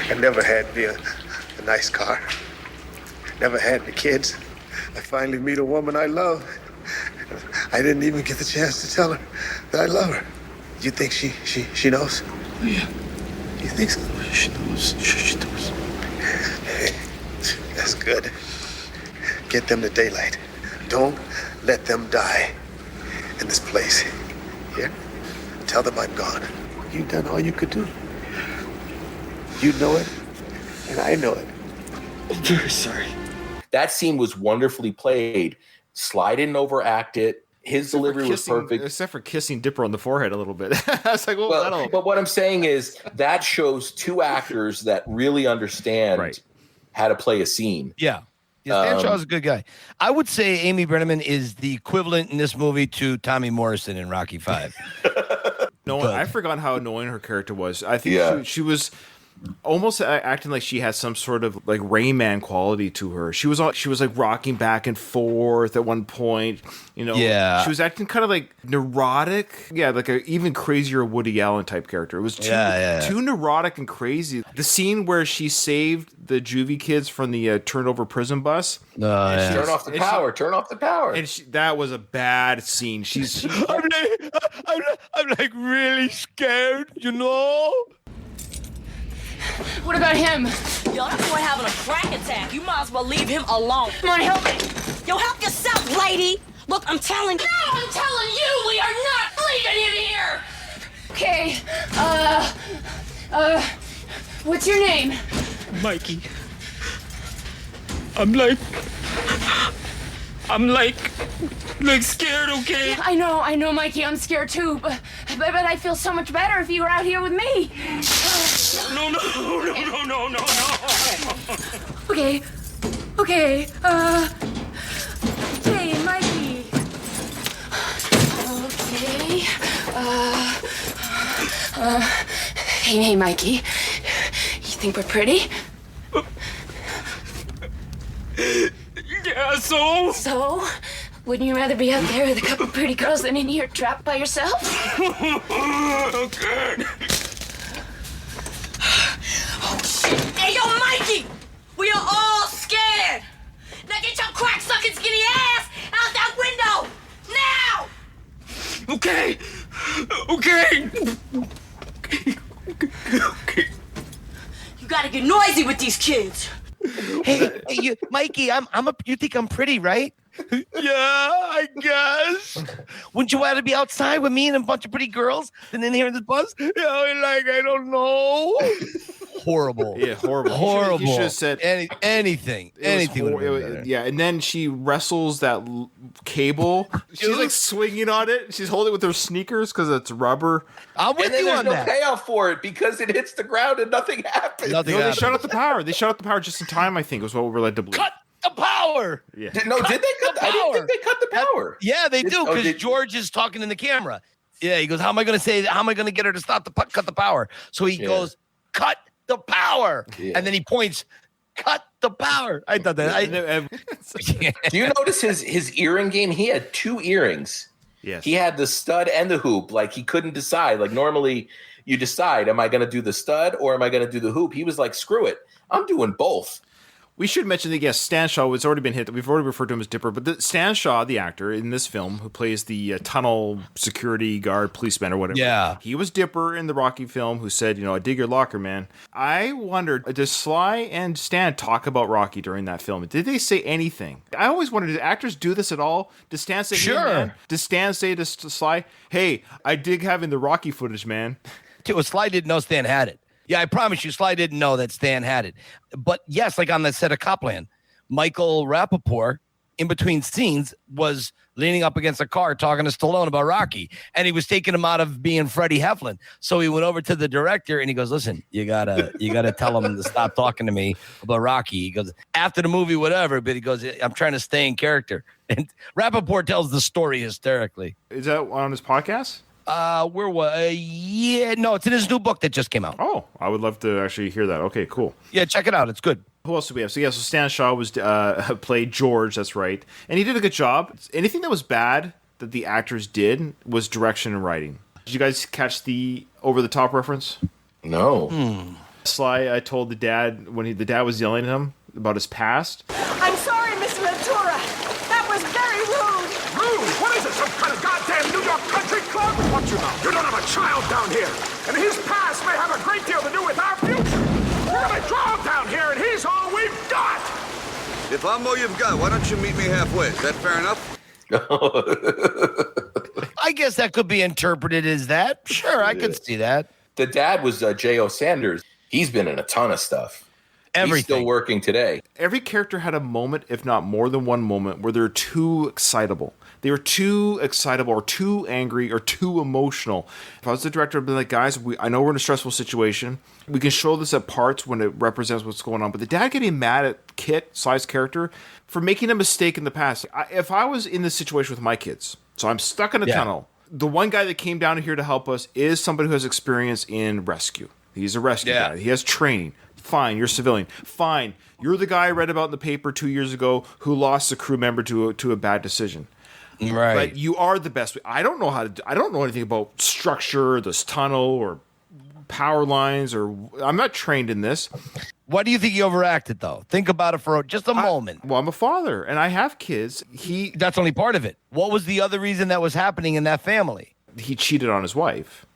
I never had me a nice car. Never had the kids. I finally meet a woman I love. I didn't even get the chance to tell her that I love her. You think she knows? Yeah. You think so? She knows. She knows. That's good. Get them to Daylight. Don't let them die in this place. Here? Tell them I'm gone. You've done all you could do. You know it, and I know it. I'm very sorry. That scene was wonderfully played. Sly didn't overact it. His delivery was perfect. Except for kissing Dipper on the forehead a little bit. I was like, well, but what I'm saying is that shows two actors that really understand how to play a scene. Yeah. Stan Shaw's a good guy. I would say Amy Brenneman is the equivalent in this movie to Tommy Morrison in Rocky V. No, I forgot how annoying her character was. I think she was almost acting like she had some sort of like Rain Man quality to her. She was like rocking back and forth at one point. You know, she was acting kind of like neurotic. Yeah, like a even crazier Woody Allen type character. It was too neurotic and crazy. The scene where she saved the juvie kids from the turned over prison bus. Turn off the power. Turn off the power. And that was a bad scene. I'm like really scared, you know. What about him? Yo, that boy having a crack attack. You might as well leave him alone. Come on, help me. Yo, help yourself, lady. Look, I'm telling you. No, I'm telling you, we are not leaving him here. Okay, what's your name? Mikey. I'm like scared, okay? I know, Mikey, I'm scared too, but I feel so much better if you were out here with me. No. Okay, hey, Mikey. Hey, Mikey, you think we're pretty? Yeah, so? So? Wouldn't you rather be out there with a couple pretty girls than in here trapped by yourself? Okay. Oh, shit. Hey, yo, Mikey! We are all scared! Now get your crack-sucking skinny ass out that window! Now! Okay. You gotta get noisy with these kids. Hey, you, Mikey, you think I'm pretty, right? Yeah, I guess. Wouldn't you rather be outside with me and a bunch of pretty girls than in here in this bus? Yeah, I don't know. Horrible. Yeah, horrible. Horrible. You should have said anything. Yeah, and then she wrestles that cable. She's like swinging on it. She's holding it with her sneakers because it's rubber. I'm with and then you there's on no that. payoff for it because it hits the ground and nothing happens. They shut off the power. They shut off the power just in time, I think, was what we were led to believe. Cut the power. Yeah. Did they cut the power? I didn't think they cut the power. Yeah, they do because George is talking in the camera. Yeah, he goes, how am I going to get her to cut the power? So he goes, cut the power. Yeah. And then he points, cut the power. I thought that. Do you notice his earring game? He had two earrings. Yes. He had the stud and the hoop. Like he couldn't decide. Like normally you decide, am I going to do the stud or am I going to do the hoop? He was like, screw it. I'm doing both. We should mention that, yes, Stan Shaw has already been hit. We've already referred to him as Dipper. But Stan Shaw, the actor in this film, who plays the tunnel security guard, policeman, or whatever. Yeah. He was Dipper in the Rocky film who said, I dig your locker, man. I wondered, does Sly and Stan talk about Rocky during that film? Did they say anything? I always wondered, did actors do this at all? Does Stan say, sure. Hey, man? Does Stan say to Sly, hey, I dig having the Rocky footage, man? Sly didn't know Stan had it. Yeah, I promise you, Sly didn't know that Stan had it. But yes, like on the set of Copland, Michael Rappaport, in between scenes, was leaning up against a car talking to Stallone about Rocky. And he was taking him out of being Freddie Heflin. So he went over to the director and he goes, listen, you gotta tell him to stop talking to me about Rocky. He goes, after the movie, whatever, but he goes, I'm trying to stay in character. And Rappaport tells the story hysterically. Is that on his podcast? It's in his new book that just came out. Oh, I would love to actually hear that. Okay, cool. Yeah, check it out. It's good. Who else do we have? So Stan Shaw was played George. That's right, and he did a good job. Anything that was bad that the actors did was direction and writing. Did you guys catch the over the top reference? No. Sly, I told the dad when the dad was yelling at him about his past. I'm sorry, Mr. Ventura. That was very rude. Rude? What is it? Some kind of goddamn New York country club? What you know? You don't have a child down here, and his past may have a great deal to do with our future. We're gonna draw him down here, and he's all we've got. If I'm all you've got, why don't you meet me halfway? Is that fair enough? I guess that could be interpreted as that. Sure, I could see that. The dad was J.O. Sanders. He's been in a ton of stuff. Everything. He's still working today. Every character had a moment, if not more than one moment, where they're too excitable. They were too excitable or too angry or too emotional. If I was the director, I'd be like, guys, I know we're in a stressful situation. We can show this at parts when it represents what's going on. But the dad getting mad at Kit, Sly's character, for making a mistake in the past. If I was in this situation with my kids, so I'm stuck in a tunnel, the one guy that came down here to help us is somebody who has experience in rescue. He's a rescue guy. He has training. Fine, you're civilian. Fine, you're the guy I read about in the paper 2 years ago who lost a crew member to a bad decision. Right. But you are the best. I don't know I don't know anything about structure, this tunnel, or power lines, or I'm not trained in this. Why do you think he overacted, though? Think about it for just a moment. Well, I'm a father, and I have kids. That's only part of it. What was the other reason that was happening in that family? He cheated on his wife.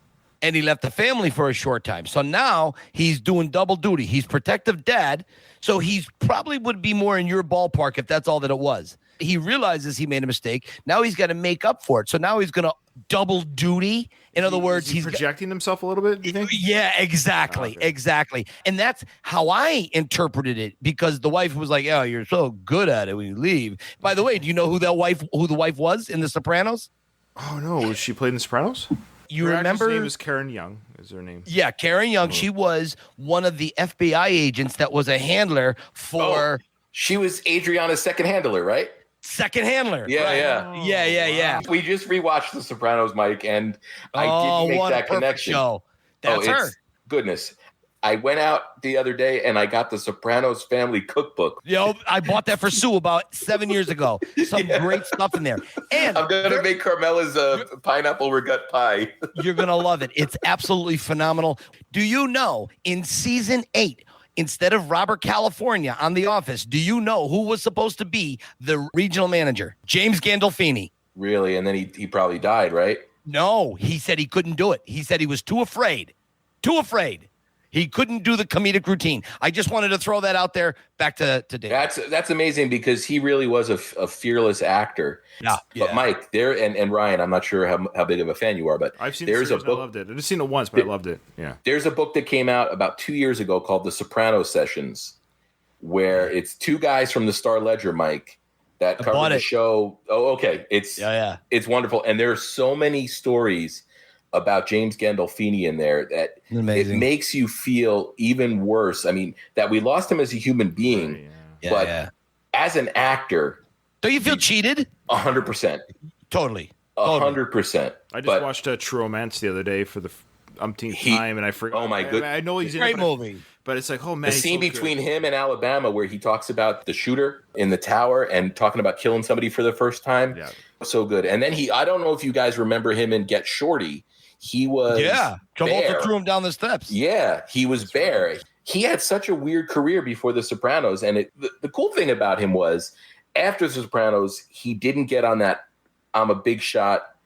And he left the family for a short time. So now he's doing double duty. He's protective dad, so he's probably would be more in your ballpark if that's all that it was. He realizes he made a mistake. Now he's got to make up for it. So now he's going to double duty. In other words, he's projecting himself a little bit, do you think? Yeah, exactly. Okay. Exactly. And that's how I interpreted it, because the wife was like, oh, you're so good at it when you leave. By the way, do you know who the wife was in The Sopranos? Oh, no. Was she played in The Sopranos? You her remember? Her name is Karen Young, is her name. Yeah, Karen Young. She was one of the FBI agents that was a handler for... she was Adriana's second handler, right? Second handler. Yeah, right. Yeah. We just rewatched The Sopranos, Mike, and I didn't make that connection. Show. That's her. Goodness. I went out the other day and I got the Sopranos family cookbook. Yo, I bought that for Sue about 7 years ago. Some great stuff in there. And I'm going to make Carmela's pineapple regut pie. You're going to love it. It's absolutely phenomenal. Do you know in season 8, instead of Robert California on The Office, do you know who was supposed to be the regional manager? James Gandolfini. Really? And then he probably died, right? No, he said he couldn't do it. He said he was too afraid. Too afraid. He couldn't do the comedic routine. I just wanted to throw that out there. Back to Dave. That's amazing, because he really was a fearless actor. Yeah. But Mike, and Ryan, I'm not sure how big of a fan you are, but I've seen there's a book. I loved it. I've just seen it once, but I loved it. Yeah. There's a book that came out about 2 years ago called The Soprano Sessions, where it's two guys from the Star Ledger, Mike, that cover the show. Oh, okay. It's wonderful, and there are so many stories about James Gandolfini in there that it makes you feel even worse. I mean, that we lost him as a human being, but as an actor, don't you feel cheated? 100%. Totally. 100%. I just watched True Romance the other day for the umpteenth time, and I forgot. Oh my goodness! I know he's in a great movie, but it's like, oh man, the scene between him and Alabama where he talks about the shooter in the tower and talking about killing somebody for the first time. Yeah, so good. And then I don't know if you guys remember him in Get Shorty. He was Travolta threw him down the steps. Yeah, he was Bear. He had such a weird career before The Sopranos, and the cool thing about him was after The Sopranos, he didn't get on that I'm a big shot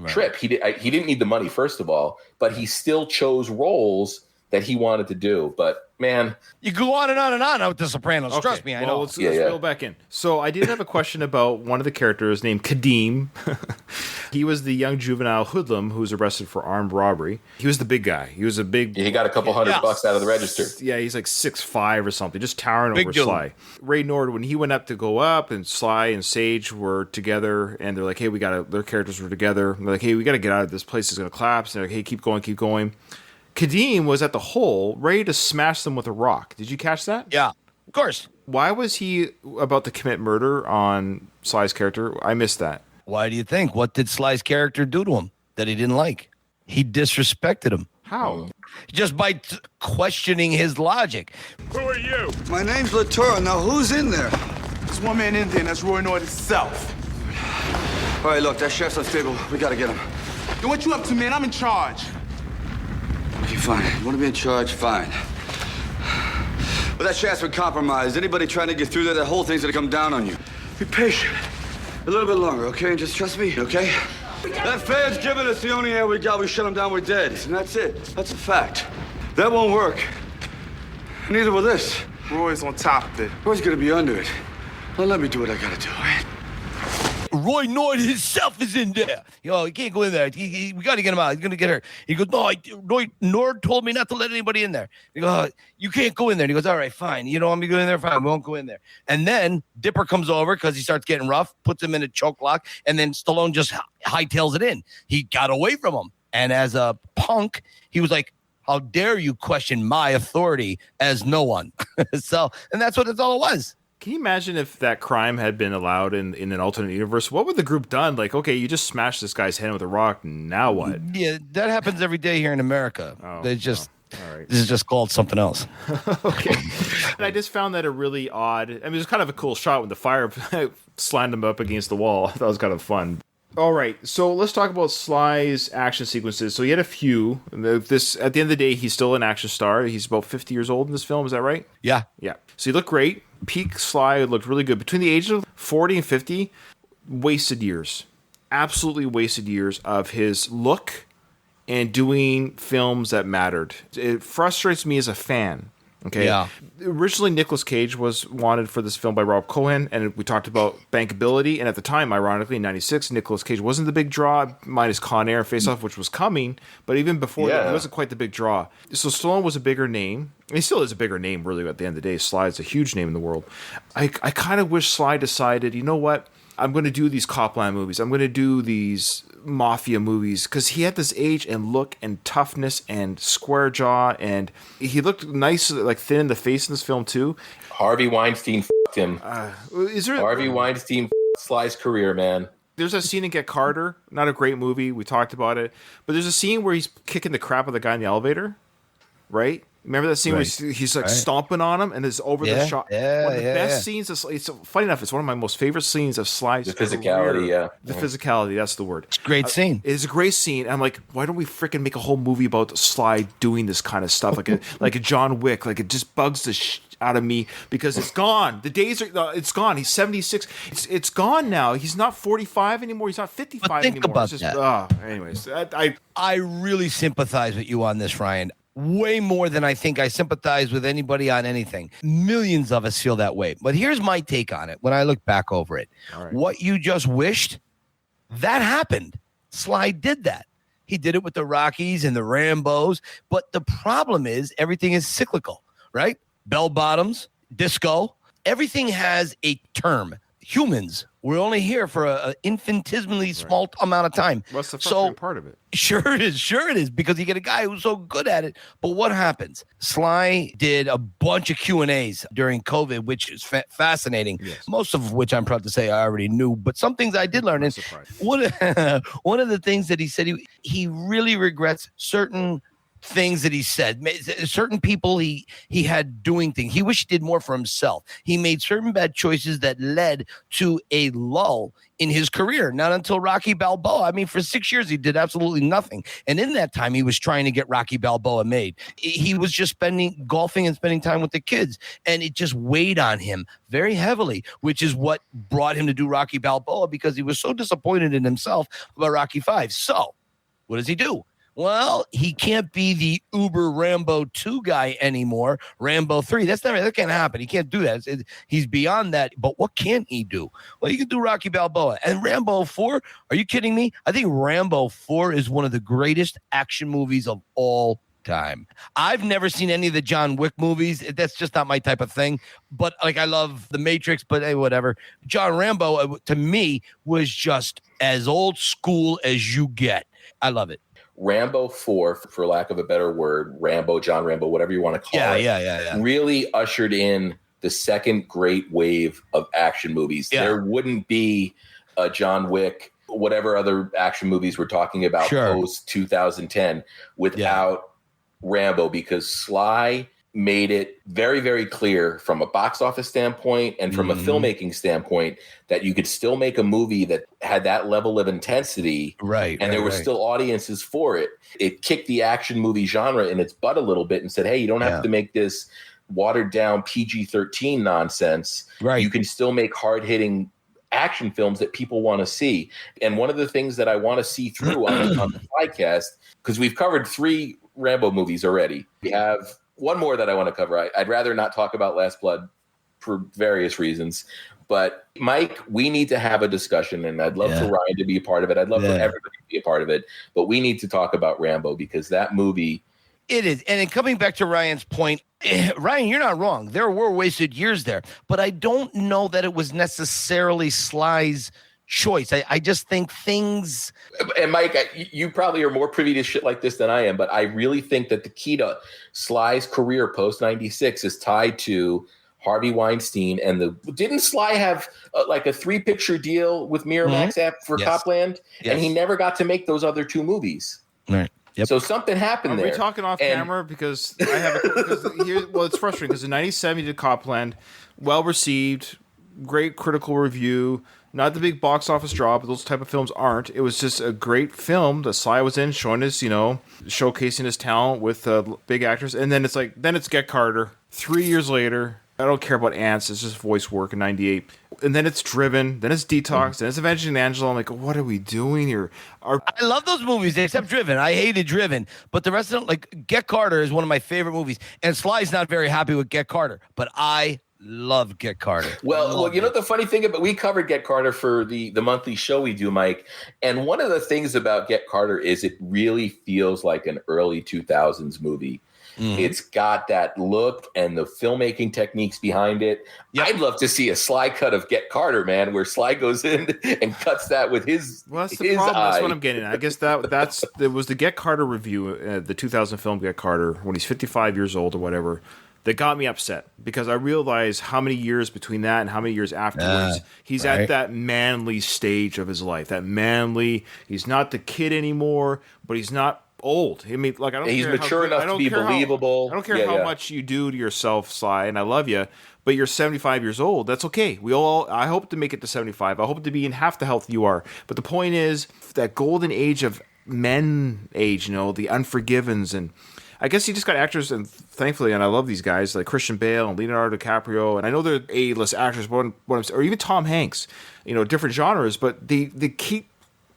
trip. He didn't need the money, first of all, but he still chose roles that he wanted to do. But man, you go on and on and on with The Sopranos. Okay. Trust me, I know. Let's reel back in. So I did have a question about one of the characters named Kadeem. He was the young juvenile hoodlum who was arrested for armed robbery. He was the big guy. He was a big... He got a couple $100 out of the register. Yeah, he's like 6'5" or something, just towering over Sly. Ray Nord, when he went up to go up, and Sly and Sage were together, and they're like, hey, their characters were together. And they're like, hey, we got to get out of this place. It's going to collapse. And they're like, hey, keep going, keep going. Kadeem was at the hole, ready to smash them with a rock. Did you catch that? Yeah, of course. Why was he about to commit murder on Sly's character? I missed that. Why do you think? What did Sly's character do to him that he didn't like? He disrespected him. How? Just by questioning his logic. Who are you? My name's Latour. Now, who's in there? There's one man in there, and that's Roy Nord himself. All right, look, that sheriff's unstable. We gotta get him. Then what you up to, man? I'm in charge. Okay, fine. You want to be in charge? Fine. But that sheriff's been compromised. Anybody trying to get through there, that whole thing's gonna come down on you. Be patient. A little bit longer, okay? And just trust me, okay? That Fed's giving us the only air we got. We shut them down, we're dead. And that's it. That's a fact. That won't work. Neither will this. Roy's on top of it. Roy's gonna be under it. Now let me do what I gotta do, all right? Roy Nord himself is in there. He can't go in there. We got to get him out. He's going to get hurt. He goes, no, Roy Nord told me not to let anybody in there. He goes, you can't go in there. And he goes, all right, fine. You don't want me to go in there? Fine, we won't go in there. And then Dipper comes over because he starts getting rough, puts him in a choke lock, and then Stallone just hightails it in. He got away from him. And as a punk, he was like, how dare you question my authority as no one? And that's what it's all it was. Can you imagine if that crime had been allowed in an alternate universe? What would the group done? Like, okay, you just smashed this guy's head with a rock. Now what? Yeah, that happens every day here in America. Oh, they just all right. This is just called something else. Okay. And I just found that a really odd. I mean, it was kind of a cool shot when the fire slammed him up against the wall. That was kind of fun. All right, so let's talk about Sly's action sequences. So he had a few. This at the end of the day, he's still an action star. He's about 50 years old in this film. Is that right? Yeah. Yeah. So he looked great. Peak Sly looked really good. Between the ages of 40 and 50, wasted years. Absolutely wasted years of his look and doing films that mattered. It frustrates me as a fan. Okay. Yeah. Originally, Nicolas Cage was wanted for this film by Rob Cohen, and we talked about bankability. And at the time, ironically, in '96, Nicolas Cage wasn't the big draw, minus Con Air and Face Off, which was coming. But even before that, he wasn't quite the big draw. So Stallone was a bigger name. And he still is a bigger name, really. At the end of the day, Sly is a huge name in the world. I kind of wish Sly decided, you know what? I'm going to do these Copland movies. I'm going to do these mafia movies, because he had this age and look and toughness and square jaw, and he looked nice, like thin in the face in this film too. Harvey Weinstein f***ed him. Harvey Weinstein f***ed Sly's career, man. There's a scene in Get Carter, not a great movie. We talked about it, but there's a scene where he's kicking the crap out of the guy in the elevator, right? Remember that scene where he's like stomping on him and it's over the shot? One of the best scenes. It's funny enough, it's one of my most favorite scenes of Sly's The physicality, career. The physicality, that's the word. It's a great scene. It's a great scene. And I'm like, why don't we freaking make a whole movie about Sly doing this kind of stuff? Like a John Wick. Like, it just bugs the out of me because it's gone. The days are, it's gone. He's 76. It's gone now. He's not 45 anymore. He's not 55 think anymore. About it's just, that. Anyways, I really sympathize with you on this, Ryan. Way more than I think I sympathize with anybody on anything. Millions of us feel that way. But here's my take on it when I look back over it. Right. What you just wished, that happened. Sly did that. He did it with the Rockies and the Rambos. But the problem is everything is cyclical, right? Bell bottoms, disco, everything has a term. Humans, we're only here for an infinitesimally small amount of time. What's the frustrating part of it? Sure it is, because you get a guy who's so good at it. But what happens? Sly did a bunch of Q&As during COVID, which is fascinating. Yes. Most of which I'm proud to say I already knew, but some things I did learn. And one of the things that he said, he really regrets certain things that he said, certain people he had doing things. He wished he did more for himself. He made certain bad choices that led to a lull in his career. Not until Rocky Balboa. I mean, for 6 years, he did absolutely nothing. And in that time, he was trying to get Rocky Balboa made. He was just golfing and spending time with the kids. And it just weighed on him very heavily, which is what brought him to do Rocky Balboa, because he was so disappointed in himself about Rocky 5. So what does he do? Well, he can't be the Uber Rambo 2 guy anymore. Rambo 3, that can't happen. He can't do that. He's beyond that. But what can he do? Well, he can do Rocky Balboa. And Rambo 4, are you kidding me? I think Rambo 4 is one of the greatest action movies of all time. I've never seen any of the John Wick movies. That's just not my type of thing. But I love The Matrix, but hey, whatever. John Rambo, to me, was just as old school as you get. I love it. Rambo 4, for lack of a better word, John Rambo, whatever you want to call it, really ushered in the second great wave of action movies. Yeah. There wouldn't be a John Wick, whatever other action movies we're talking about post 2010 without Rambo, because Sly made it very, very clear from a box office standpoint and from a filmmaking standpoint that you could still make a movie that had that level of intensity. And there were still audiences for it. It kicked the action movie genre in its butt a little bit and said, hey, you don't have to make this watered down PG-13 nonsense. You can still make hard hitting action films that people want to see. And one of the things that I want to see through on the podcast, because we've covered 3 Rambo movies already. We have one more that I want to cover. I'd rather not talk about Last Blood for various reasons. But Mike, we need to have a discussion, and I'd love for Ryan to be a part of it. I'd love for everybody to be a part of it. But we need to talk about Rambo because that movie. It is. And in coming back to Ryan's point, Ryan, you're not wrong. There were wasted years there. But I don't know that it was necessarily Sly's choice. I just think things. And Mike, you probably are more privy to shit like this than I am. But I really think that the key to Sly's career post 96 is tied to Harvey Weinstein and didn't Sly have like a 3-picture deal with Miramax for Copland? Yes. And he never got to make those other 2 movies. Right. Yep. So something happened there. Are we talking off camera? Because I have it's frustrating because in 97 he did Copland, well received, great critical review, not the big box office draw, but those type of films aren't. It was just a great film that Sly was in, showing his, showcasing his talent with big actors. And then it's Get Carter. 3 years later, I don't care about ants. It's just voice work in 98. And then it's Driven. Then it's Detox. Then it's Avenging Angela. I'm like, what are we doing here? I love those movies, except Driven. I hated Driven. But the rest of them, like Get Carter is one of my favorite movies. And Sly's not very happy with Get Carter. But I love Get Carter. Well, you know the funny thing about we covered Get Carter for the monthly show we do, Mike. And one of the things about Get Carter is it really feels like an early 2000s movie. It's got that look and the filmmaking techniques behind it. Yep. I'd love to see a Sly cut of Get Carter, man, where Sly goes in and cuts that with his. Well, that's the problem. That's what I'm getting at. I guess there was the Get Carter review, the 2000 film Get Carter, when he's 55 years old or whatever, that got me upset because I realized how many years between that and how many years afterwards he's at that manly stage of his life. That manly, he's not the kid anymore, but he's not old. I mean, like, I don't he's care mature enough to be believable. I don't care how much you do to yourself, Sly, and I love you, but you're 75 years old. That's okay. I hope to make it to 75. I hope to be in half the health you are. But the point is that golden age of men age, the Unforgivens, and I guess you just got actors, and thankfully, and I love these guys like Christian Bale and Leonardo DiCaprio, and I know they're A-list actors, or even Tom Hanks, different genres, but they keep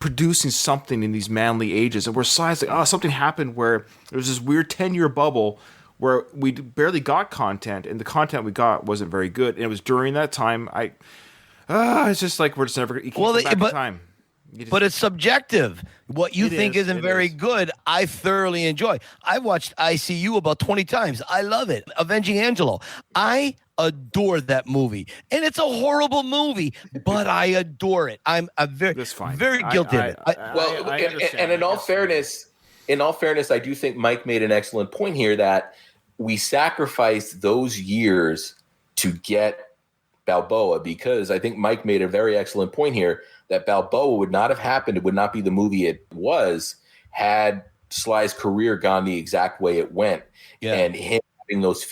producing something in these manly ages, and we're Sly's like, something happened where there was this weird 10-year bubble where we barely got content, and the content we got wasn't very good, and it was during that time. It's just like we're just never back in time. But it's subjective. What you think isn't very good, I thoroughly enjoy. I've watched ICU about 20 times. I love it. Avenging Angelo. I adore that movie. And it's a horrible movie, but I adore it. I'm very guilty of it. And in all fairness, I do think Mike made an excellent point here that we sacrificed those years to get Balboa, because I think Mike made a very excellent point here that Balboa would not have happened. It would not be the movie it was had Sly's career gone the exact way it went. Yeah. And him having those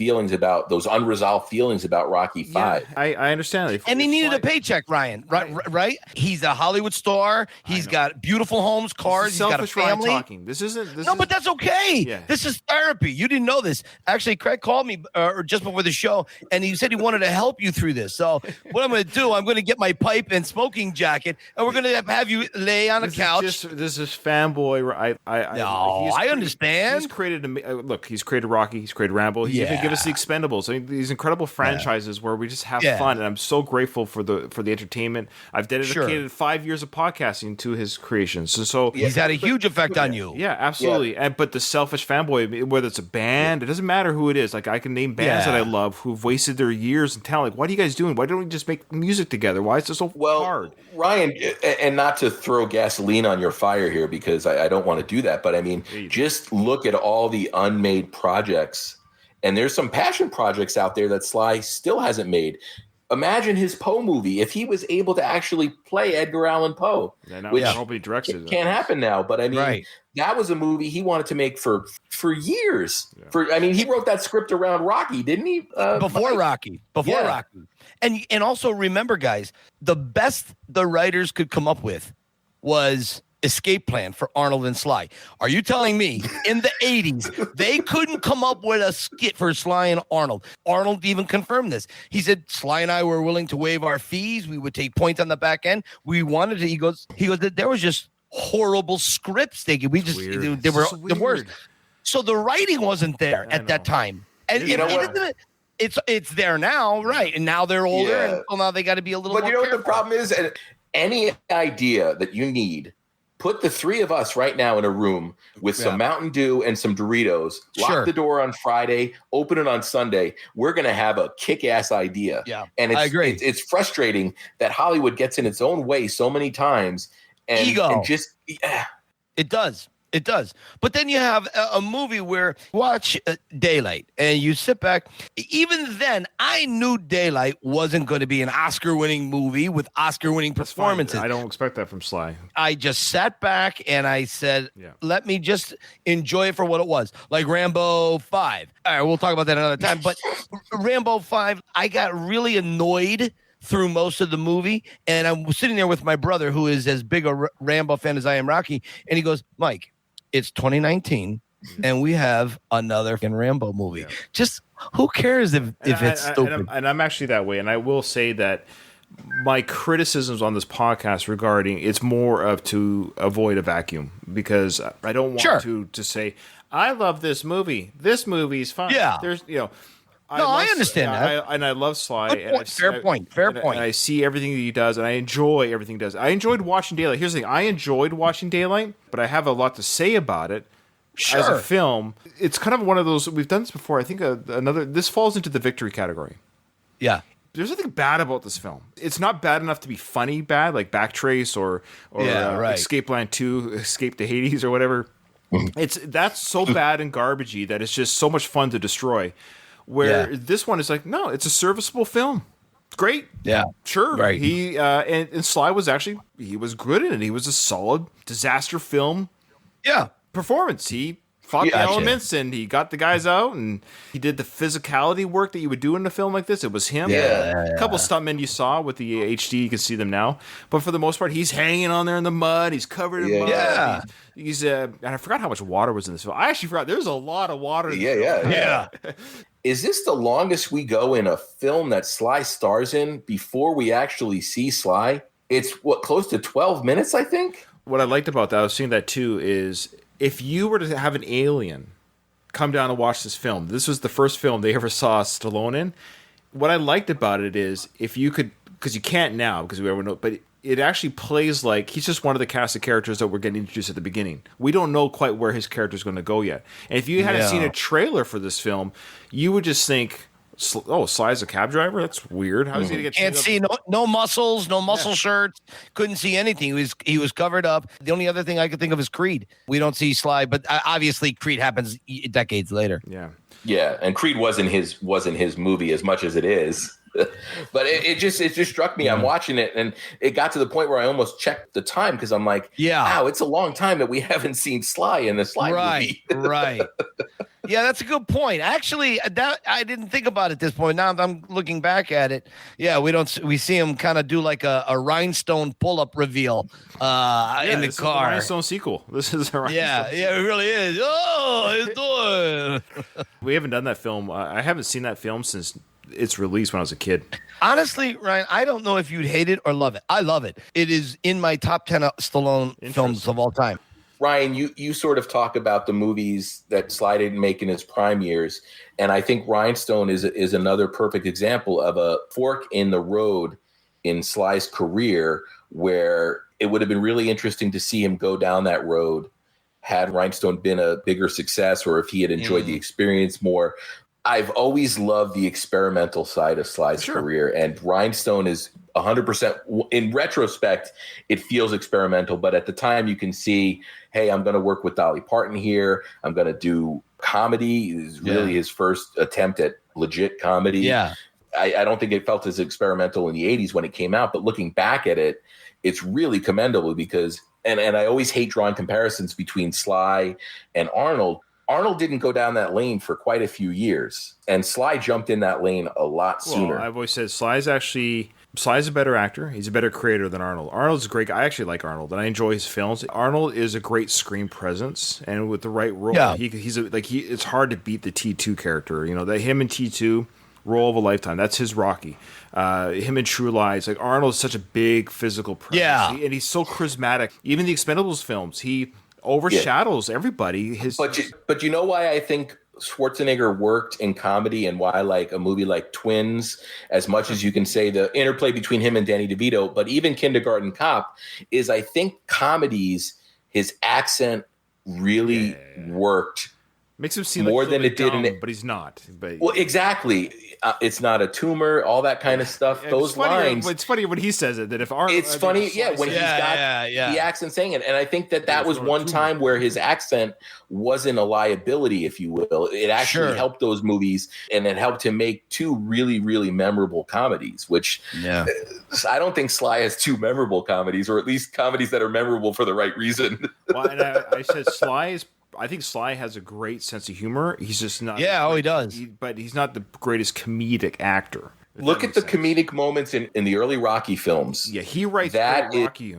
unresolved feelings about Rocky V. Yeah, I understand that. And he needed a paycheck, Ryan. Right? He's a Hollywood star. He's got beautiful homes, cars. He's got a family. Talking. But that's okay. Yeah. This is therapy. You didn't know this. Actually, Craig called me just before the show, and he said he wanted to help you through this. So what I'm going to do, I'm going to get my pipe and smoking jacket, and we're going to have you lay on a couch. This is fanboy. I understand. He's created Rocky. He's created Rambo. He's even given us the Expendables. I mean, these incredible franchises where we just have fun, and I'm so grateful for the entertainment. I've dedicated 5 years of podcasting to his creations, so he's had a huge effect on you. Yeah, absolutely. Yeah. But the selfish fanboy, whether it's a band, it doesn't matter who it is. Like, I can name bands that I love who've wasted their years and talent. Like, what are you guys doing? Why don't we just make music together? Why is it so hard? Ryan, and not to throw gasoline on your fire here, because I don't want to do that, but I mean, just look at all the unmade projects. And there's some passion projects out there that Sly still hasn't made. Imagine his Poe movie. If he was able to actually play Edgar Allan Poe, which nobody directs it. Can't happen now. But I mean, that was a movie he wanted to make for years. Yeah. He wrote that script around Rocky, didn't he? Before Rocky. And also remember, guys, the best the writers could come up with was Escape Plan for Arnold and Sly. Are you telling me in the 80s they couldn't come up with a skit for Sly and Arnold? Arnold even confirmed this. He said Sly and I were willing to waive our fees. We would take points on the back end. We wanted to. He goes. There was just horrible scripts. They were the worst. So the writing wasn't there at that time. And it's there now, right? And now they're older, Yeah. and so now they got to be a little. But more you know what the careful. problem is? Any idea that you need, put the three of us right now in a room with some Mountain Dew and some Doritos. Lock the door on Friday, open it on Sunday. We're going to have a kick-ass idea. Yeah, and I agree. It's frustrating that Hollywood gets in its own way so many times. And, Ego. And just It does. It does. But then you have a movie where watch Daylight and you sit back. Even then, I knew Daylight wasn't going to be an Oscar-winning movie with Oscar-winning performances. I don't expect that from Sly. I just sat back and I said, let me just enjoy it for what it was. Like Rambo 5. All right, we'll talk about that another time. But Rambo 5, I got really annoyed through most of the movie. And I'm sitting there with my brother, who is as big a Rambo fan as I am Rocky. And he goes, Mike, it's 2019, and we have another Rambo movie. Yeah. Just who cares if it's stupid? And I'm actually that way. And I will say that my criticisms on this podcast regarding it's more of to avoid a vacuum, because I don't want to say I love this movie. This movie's fine. Yeah, there's I understand that, and I love Sly. Fair point. And I see everything that he does, and I enjoy everything he does. I enjoyed watching Daylight. Here's the thing: I enjoyed watching Daylight, but I have a lot to say about it. As a film, it's kind of one of those. We've done this before. I think this falls into the victory category. Yeah. There's nothing bad about this film. It's not bad enough to be funny bad, like Backtrace or Escape Plan 2, Escape to Hades or whatever. That's so bad and garbagey that it's just so much fun to destroy. Where this one is like, no, it's a serviceable film. Great. Yeah. Sure. Right. He and Sly was he was good in it. He was a solid disaster film performance. He fought the elements and he got the guys out and he did the physicality work that you would do in a film like this. It was him. A couple stuntmen you saw with the HD, you can see them now. But for the most part, he's hanging on there in the mud. He's covered in mud. Yeah. He's and I forgot how much water was in this film. I actually forgot. There's a lot of water in this film. Yeah. Is this the longest we go in a film that Sly stars in before we actually see Sly? It's close to 12 minutes, I think? What I liked about that, I was seeing that too, is if you were to have an alien come down and watch this film, this was the first film they ever saw Stallone in. What I liked about it is if you could, because you can't now, because we ever know, but it actually plays like he's just one of the cast of characters that we're getting introduced at the beginning. We don't know quite where his character is going to go yet. And if you hadn't seen a trailer for this film, you would just think, oh, Sly's a cab driver? That's weird. How's he going to get Can't see no muscles, no muscle shirts. Couldn't see anything. He was covered up. The only other thing I could think of is Creed. We don't see Sly, but obviously Creed happens decades later. Yeah. Yeah, and Creed wasn't his movie as much as it is. But it just struck me. I'm watching it, and it got to the point where I almost checked the time because I'm like, wow, it's a long time that we haven't seen Sly in the Sly movie. Right. Yeah, that's a good point. Actually, that I didn't think about it at this point. Now I'm looking back at it. Yeah, we see him kind of do like a rhinestone pull-up reveal in the car. This is a Rhinestone sequel. This is a Rhinestone sequel. It really is. Oh, it's doing. We haven't done that film. I haven't seen that film since its release when I was a kid. Honestly, Ryan, I don't know if you'd hate it or love it. I love it. It is in my top 10 Stallone films of all time. Ryan, you sort of talk about the movies that Sly didn't make in his prime years, and I think Rhinestone is another perfect example of a fork in the road in Sly's career where it would have been really interesting to see him go down that road had Rhinestone been a bigger success or if he had enjoyed the experience more. I've always loved the experimental side of Sly's career, and Rhinestone is 100%. In retrospect, it feels experimental, but at the time you can see, hey, I'm going to work with Dolly Parton here. I'm going to do comedy. It is really his first attempt at legit comedy. Yeah. I don't think it felt as experimental in the 80s when it came out, but looking back at it, it's really commendable because, and I always hate drawing comparisons between Sly and Arnold. Arnold didn't go down that lane for quite a few years, and Sly jumped in that lane a lot sooner. I've always said Sly's a better actor. He's a better creator than Arnold. Arnold's a great guy. I actually like Arnold, and I enjoy his films. Arnold is a great screen presence, and with the right role, it's hard to beat the T2 character. You know, him and T2, role of a lifetime. That's his Rocky. Him in True Lies. Like Arnold's such a big physical presence, and he's so charismatic. Even the Expendables films, he overshadows everybody. But you know why I think Schwarzenegger worked in comedy and why like a movie like Twins, as much as you can say the interplay between him and Danny DeVito, but even Kindergarten Cop is, I think, comedies, his accent really worked. Makes him seem more like than it did in it, but he's not. But well, exactly. It's not a tumor, all that kind of stuff. Those lines. It's funny when he says it. That if Arnold, It's funny, when he's got the accent saying it. And I think that was one time where his accent wasn't a liability, if you will. It actually helped those movies, and it helped him make two really, really memorable comedies, which I don't think Sly has two memorable comedies, or at least comedies that are memorable for the right reason. Well, and I said I think Sly has a great sense of humor. He's just not. Yeah, he does. But he's not the greatest comedic actor. Look at the comedic moments in the early Rocky films. Yeah, he writes Rocky.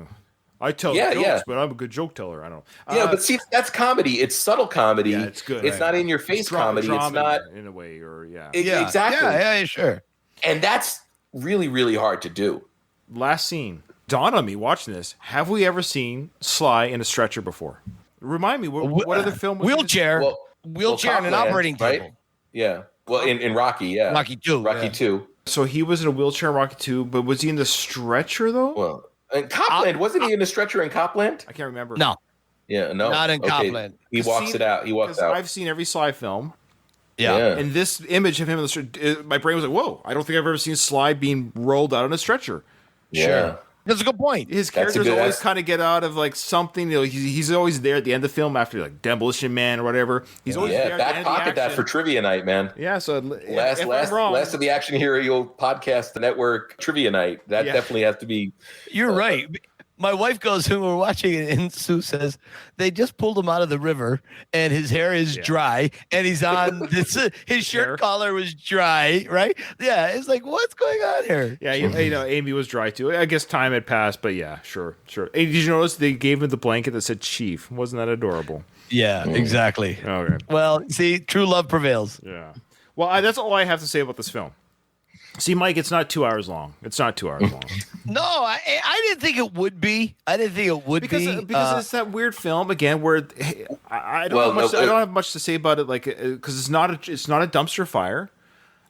I tell jokes, but I'm a good joke teller. I don't know. Yeah, but see, that's comedy. It's subtle comedy. Yeah, it's good. It's not in your face comedy. It's not in a way, or exactly. Yeah, sure. And that's really, really hard to do. Last scene. Dawned on me watching this. Have we ever seen Sly in a stretcher before? Remind me, what other film was wheelchair? Wheelchair and an operating table. Right? Yeah. Well, in Rocky, yeah. Rocky 2. Rocky 2. So he was in a wheelchair in Rocky 2, but was he in the stretcher, though? Well, in Copland, wasn't he in the stretcher in Copland? I can't remember. No. Yeah, no. Not in Copland. He walks out. I've seen every Sly film. Yeah. And this image of him in the stretcher, my brain was like, whoa, I don't think I've ever seen Sly being rolled out on a stretcher. Yeah. Sure. That's a good point. His characters always kind of get out of like something. You know, he's always there at the end of the film after like Demolition Man or whatever. He's always there. Back pocket that for trivia night, man. Yeah. So last of the Action Hero podcast network trivia night. That definitely has to be. You're right. My wife goes, when we're watching it, and Sue says, they just pulled him out of the river, and his hair is dry, and he's on this, his shirt collar was dry, right? Yeah, it's like, what's going on here? Yeah, Amy was dry too. I guess time had passed, but yeah, sure. Hey, did you notice they gave him the blanket that said Chief? Wasn't that adorable? Yeah, exactly. Okay. Well, see, true love prevails. Yeah. Well, that's all I have to say about this film. See, Mike, it's not 2 hours long. It's not 2 hours long. No, I didn't think it would be. Because it's that weird film again where I don't have much to say about it, like because it's not a dumpster fire,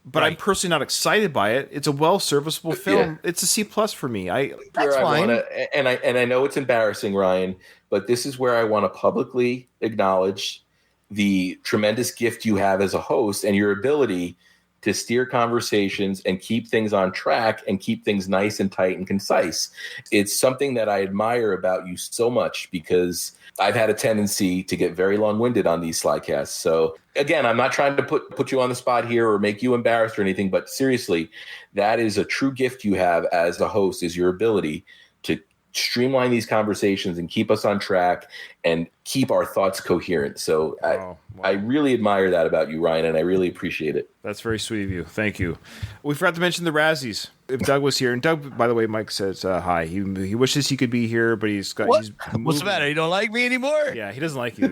but I'm personally not excited by it. It's a well serviceable film. Yeah. It's a C+ for me. That's fine. And I know it's embarrassing, Ryan, but this is where I want to publicly acknowledge the tremendous gift you have as a host and your ability to steer conversations and keep things on track and keep things nice and tight and concise. It's something that I admire about you so much because I've had a tendency to get very long-winded on these Slycasts. So again, I'm not trying to put you on the spot here or make you embarrassed or anything, but seriously, that is a true gift you have as a host, is your ability to streamline these conversations and keep us on track and keep our thoughts coherent. So I really admire that about you, Ryan, and I really appreciate it. That's very sweet of you. Thank you. We forgot to mention the Razzies. If Doug was here, and Doug, by the way, Mike says hi. He wishes he could be here, but he's what's the matter? You don't like me anymore? Yeah, he doesn't like you.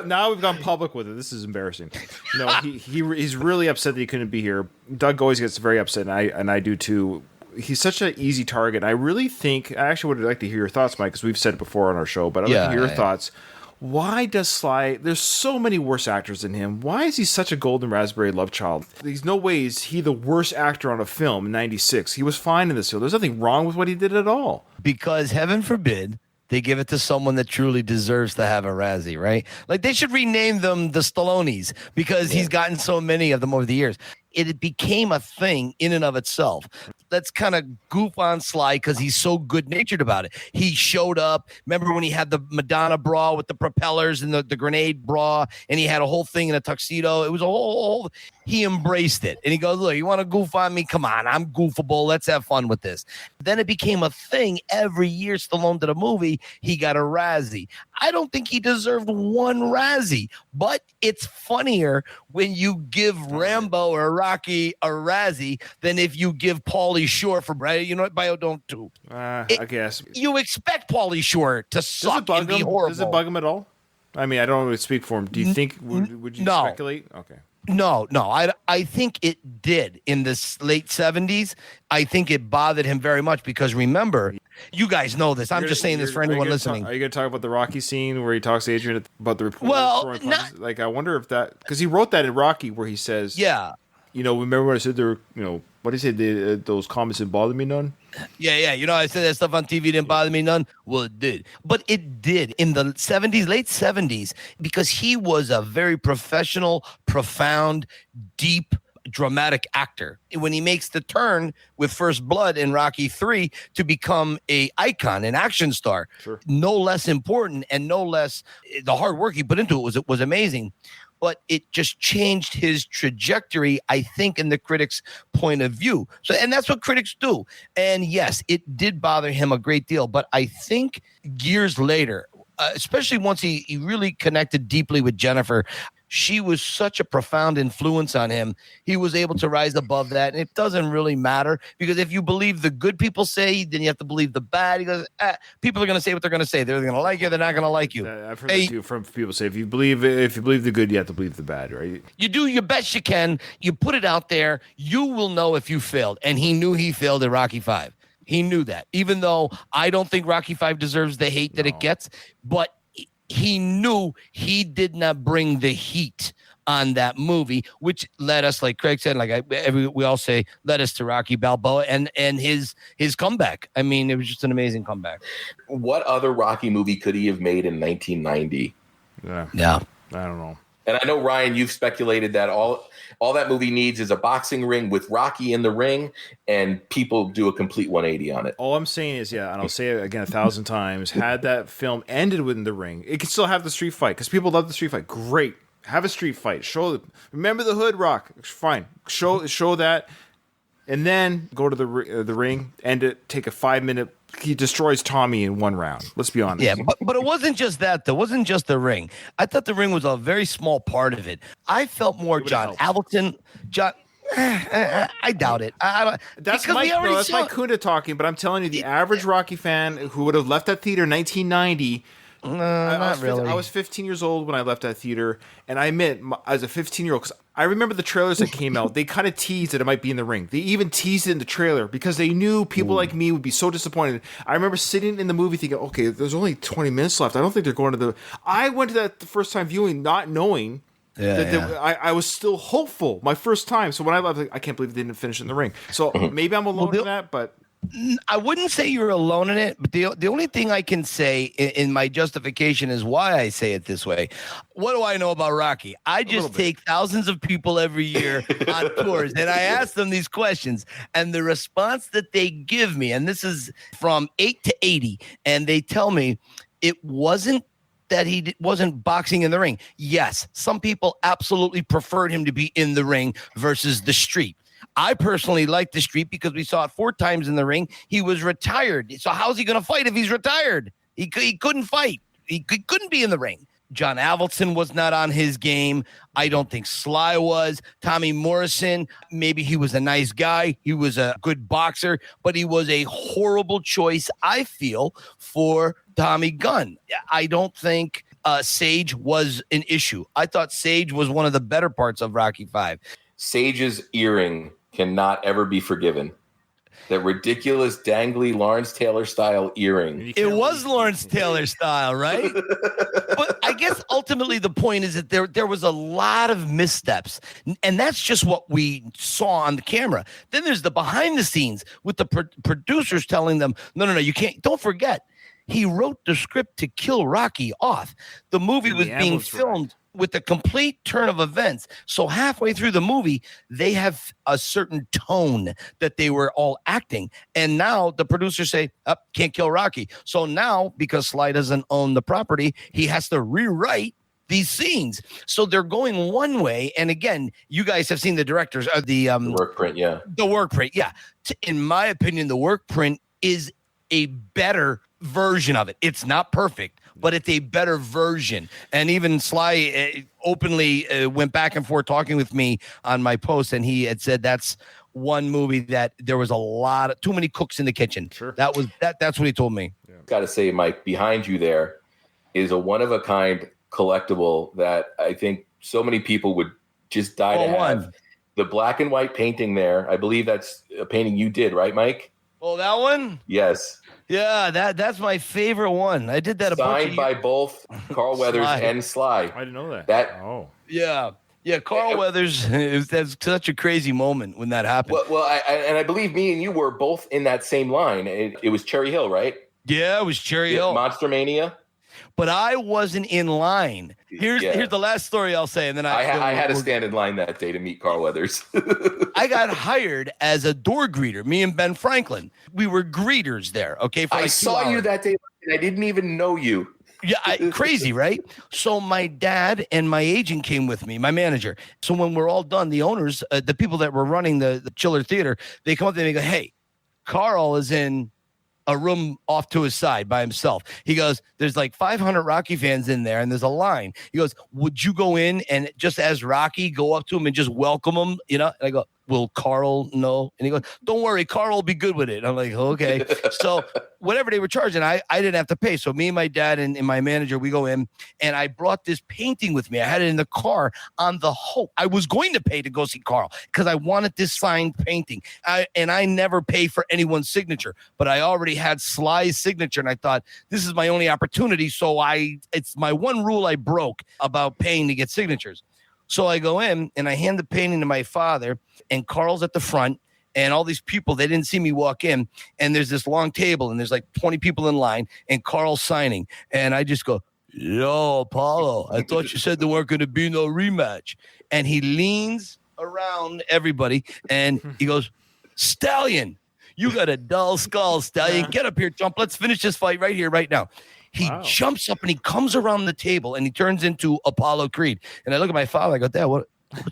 Now we've gone public with it. This is embarrassing. No, he's really upset that he couldn't be here. Doug always gets very upset, and I do too. He's such an easy target. I really think, I actually would like to hear your thoughts, Mike, because we've said it before on our show, but I'd like to hear your thoughts. Why does Sly, there's so many worse actors than him. Why is he such a golden raspberry love child? There's no way is he the worst actor on a film in 96. He was fine in this film. There's nothing wrong with what he did at all. Because heaven forbid they give it to someone that truly deserves to have a Razzie, right? Like they should rename them the Stallones because he's gotten so many of them over the years. It became a thing in and of itself. Let's kind of goof on Sly because he's so good-natured about it. He showed up. Remember when he had the Madonna bra with the propellers and the grenade bra, and he had a whole thing in a tuxedo? It was a whole he embraced it. And he goes, look, you want to goof on me? Come on, I'm goofable. Let's have fun with this. Then it became a thing. Every year Stallone did a movie, he got a Razzie. I don't think he deserved one Razzie, but it's funnier when you give Rambo or Rocky a Razzie than if you give Pauly Shore for Brad. You know what Biodome do? I guess. You expect Pauly Shore to suck and be horrible. Does it bug him at all? I mean, I don't want to speak for him. Do you think, would you speculate? Okay. No. I think it did in the late 70s. I think it bothered him very much because remember, You guys know this. I'm just saying this for anyone listening. Are you going to talk about the Rocky scene where he talks to Adrian about the report? Well, like, I wonder if that, because he wrote that in Rocky where he says, yeah, remember when I said there were, what did he say? Those comments didn't bother me none. Yeah. I said that stuff on TV didn't bother me none. Well, it did. But it did in the 70s, late 70s, because he was a very professional, profound, deep, dramatic actor. When he makes the turn with First Blood in Rocky 3 to become an icon, an action star, no less important and no less the hard work he put into it was amazing. But it just changed his trajectory, I think, in the critics' point of view. So, and that's what critics do. And yes, it did bother him a great deal. But I think years later, especially once he really connected deeply with Jennifer, she was such a profound influence on him. He was able to rise above that. And it doesn't really matter, because if you believe the good people say, then you have to believe the bad. He goes, people are going to say what they're going to say. They're going to like you. They're not going to like you. I've heard that too from people say, if you believe the good, you have to believe the bad, right? You do your best you can. You put it out there. You will know if you failed. And he knew he failed at Rocky V. He knew that, even though I don't think Rocky V deserves the hate that it gets, but he knew he did not bring the heat on that movie, which led us, like Craig said, we all say, led us to Rocky Balboa and his comeback. I mean, it was just an amazing comeback. What other Rocky movie could he have made in 1990? Yeah. I don't know. And I know, Ryan, you've speculated that all that movie needs is a boxing ring with Rocky in the ring, and people do a complete 180 on it. All I'm saying is, and I'll say it again 1,000 times, had that film ended within the ring, it could still have the street fight, because people love the street fight. Great. Have a street fight. Remember the hood, Rock. Fine. Show that. And then go to the ring, end it, take a 5-minute. He destroys Tommy in one round. Let's be honest. Yeah, but it wasn't just that, though. It wasn't just the ring. I thought the ring was a very small part of it. I felt more John Avildsen. I doubt it. That's Mike Kunda talking, but I'm telling you, the average Rocky fan who would have left that theater in 1990. I was 15 years old when I left that theater, and I admit, as a 15-year-old, because I remember the trailers that came out, they kind of teased that it might be in the ring. They even teased it in the trailer because they knew people like me would be so disappointed. I remember sitting in the movie thinking, okay, there's only 20 minutes left. I don't think they're going to the... I went to that the first time viewing not knowing I was still hopeful my first time. So when I left, I can't believe they didn't finish in the ring. So maybe I'm alone in that, but... I wouldn't say you're alone in it, but the only thing I can say in my justification is why I say it this way. What do I know about Rocky? I just take thousands of people every year on tours, and I ask them these questions, and the response that they give me, and this is from 8 to 80, and they tell me it wasn't that he wasn't boxing in the ring. Yes, some people absolutely preferred him to be in the ring versus the street. I personally like the street because we saw it 4 times in the ring. He was retired. So how's he going to fight if he's retired? He couldn't fight. He couldn't be in the ring. John Avildsen was not on his game. I don't think Sly was. Tommy Morrison, maybe he was a nice guy. He was a good boxer, but he was a horrible choice, I feel, for Tommy Gunn. I don't think Sage was an issue. I thought Sage was one of the better parts of Rocky V. Sage's earring cannot ever be forgiven. That ridiculous, dangly Lawrence Taylor style earring. It was Lawrence Taylor style, right? But I guess ultimately the point is that there was a lot of missteps. And that's just what we saw on the camera. Then there's the behind the scenes with the producers telling them, no, you can't. Don't forget, he wrote the script to kill Rocky off. The movie was being filmed with a complete turn of events. So halfway through the movie, they have a certain tone that they were all acting. And now the producers say, can't kill Rocky. So now, because Sly doesn't own the property, he has to rewrite these scenes. So they're going one way. And again, you guys have seen the directors of the work print. Yeah. The work print. Yeah. In my opinion, the work print is a better version of it. It's not perfect, but it's a better version. And even Sly openly went back and forth talking with me on my post, and he had said that's one movie that there was too many cooks in the kitchen. Sure. That's what he told me. Yeah. Got to say, Mike, behind you there is a one-of-a-kind collectible that I think so many people would just die to have. The black and white painting there, I believe that's a painting you did, right, Mike? Oh, that one? Yes. Yeah, that's my favorite one. I did that a bunch Signed by both Carl Weathers and Sly. I didn't know that. Yeah, Carl Weathers. That's such a crazy moment when that happened. Well, I believe me and you were both in that same line. It was Cherry Hill, right? Yeah, it was Cherry Hill. Monster Mania. But I wasn't in line. Here's the last story I'll say, and then I had to stand in line that day to meet Carl Weathers. I got hired as a door greeter. Me and Ben Franklin, we were greeters there. Okay, I saw you that day, and I didn't even know you. Yeah, crazy, right? So my dad and my agent came with me, my manager. So when we're all done, the owners, the people that were running the Chiller Theater, they come up to me and go, "Hey, Carl is in a room off to his side by himself." He goes, "There's like 500 Rocky fans in there, and there's a line." He goes, "Would you go in and just as Rocky go up to him and just welcome him?" You know, and I go, "Will Carl know?" And he goes, "Don't worry, Carl will be good with it." And I'm like, "Okay." So whatever they were charging, I didn't have to pay. So me and my dad and my manager, we go in, and I brought this painting with me. I had it in the car on the hope. I was going to pay to go see Carl because I wanted this signed painting. I never pay for anyone's signature, but I already had Sly's signature, and I thought, this is my only opportunity. So it's my one rule I broke about paying to get signatures. So I go in and I hand the painting to my father, and Carl's at the front, and all these people, they didn't see me walk in, and there's this long table, and there's like 20 people in line, and Carl's signing. And I just go, "Yo, Apollo, I thought you said there weren't going to be no rematch." And he leans around everybody, and he goes, "Stallion, you got a dull skull, Stallion. Get up here, jump. Let's finish this fight right here, right now." He jumps up and he comes around the table and he turns into Apollo Creed. And I look at my father. I go, "Dad, what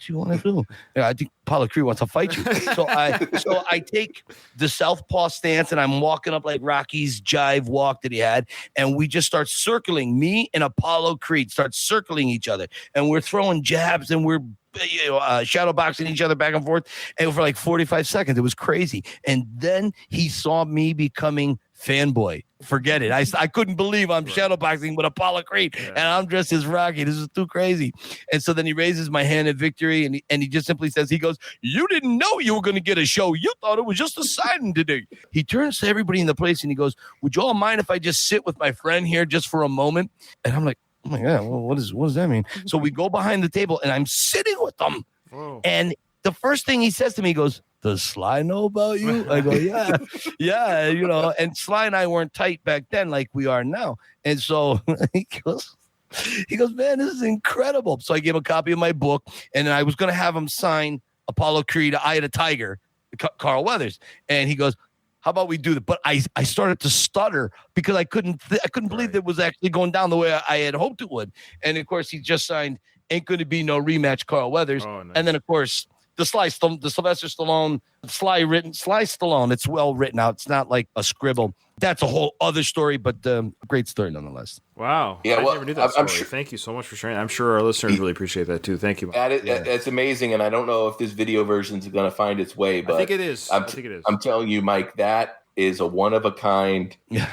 you want to do?" "Yeah, I think Apollo Creed wants to fight you." So I take the southpaw stance and I'm walking up like Rocky's jive walk that he had. And we just start circling. Me and Apollo Creed start circling each other. And we're throwing jabs and we're shadow boxing each other back and forth. And for like 45 seconds, it was crazy. And then he saw me becoming fanboy. Forget it. I couldn't believe I'm shadowboxing with Apollo Creed and I'm dressed as Rocky. This is too crazy. And so then he raises my hand at victory and he just simply says, he goes, "You didn't know you were going to get a show. You thought it was just a signing today." He turns to everybody in the place and he goes, "Would you all mind if I just sit with my friend here just for a moment?" And I'm like, "Oh my God, well, what does that mean?" So we go behind the table and I'm sitting with them. Whoa. And the first thing he says to me, he goes, "Does Sly know about you?" I go, yeah, you know, and Sly and I weren't tight back then like we are now. And so he goes, "Man, this is incredible." So I gave him a copy of my book, and I was going to have him sign Apollo Creed, Eye of the Tiger, Carl Weathers. And he goes, "How about we do that?" But I started to stutter because I couldn't believe it was actually going down the way I had hoped it would. And of course, he just signed "Ain't Gonna Be No Rematch," Carl Weathers. Oh, nice. And then of course, the Sylvester Stallone, Sly Stallone. It's well written out. It's not like a scribble. That's a whole other story, but great story nonetheless. Wow. Yeah, I never knew that story. Thank you so much for sharing. I'm sure our listeners really appreciate that too. Thank you. It's amazing, and I don't know if this video version is going to find its way, but I think it is. I think it is. I'm telling you, Mike, that is a one of a kind. Yeah.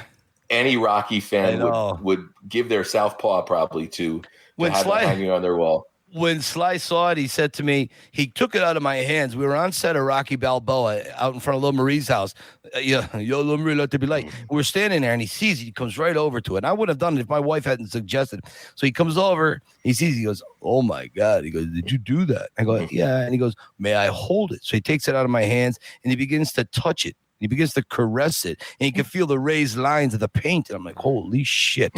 Any Rocky fan would give their southpaw probably to have it hanging on their wall. When Sly saw it, he said to me, he took it out of my hands. We were on set of Rocky Balboa out in front of Little Marie's house. Yo, Little Marie, let there be light. We're standing there, and he sees it. He comes right over to it. And I would have done it if my wife hadn't suggested. So he comes over. He sees it. He goes, "Oh, my God." He goes, "Did you do that?" I go, "Yeah." And he goes, "May I hold it?" So he takes it out of my hands, and he begins to touch it. He begins to caress it, and you can feel the raised lines of the paint. And I'm like, holy shit,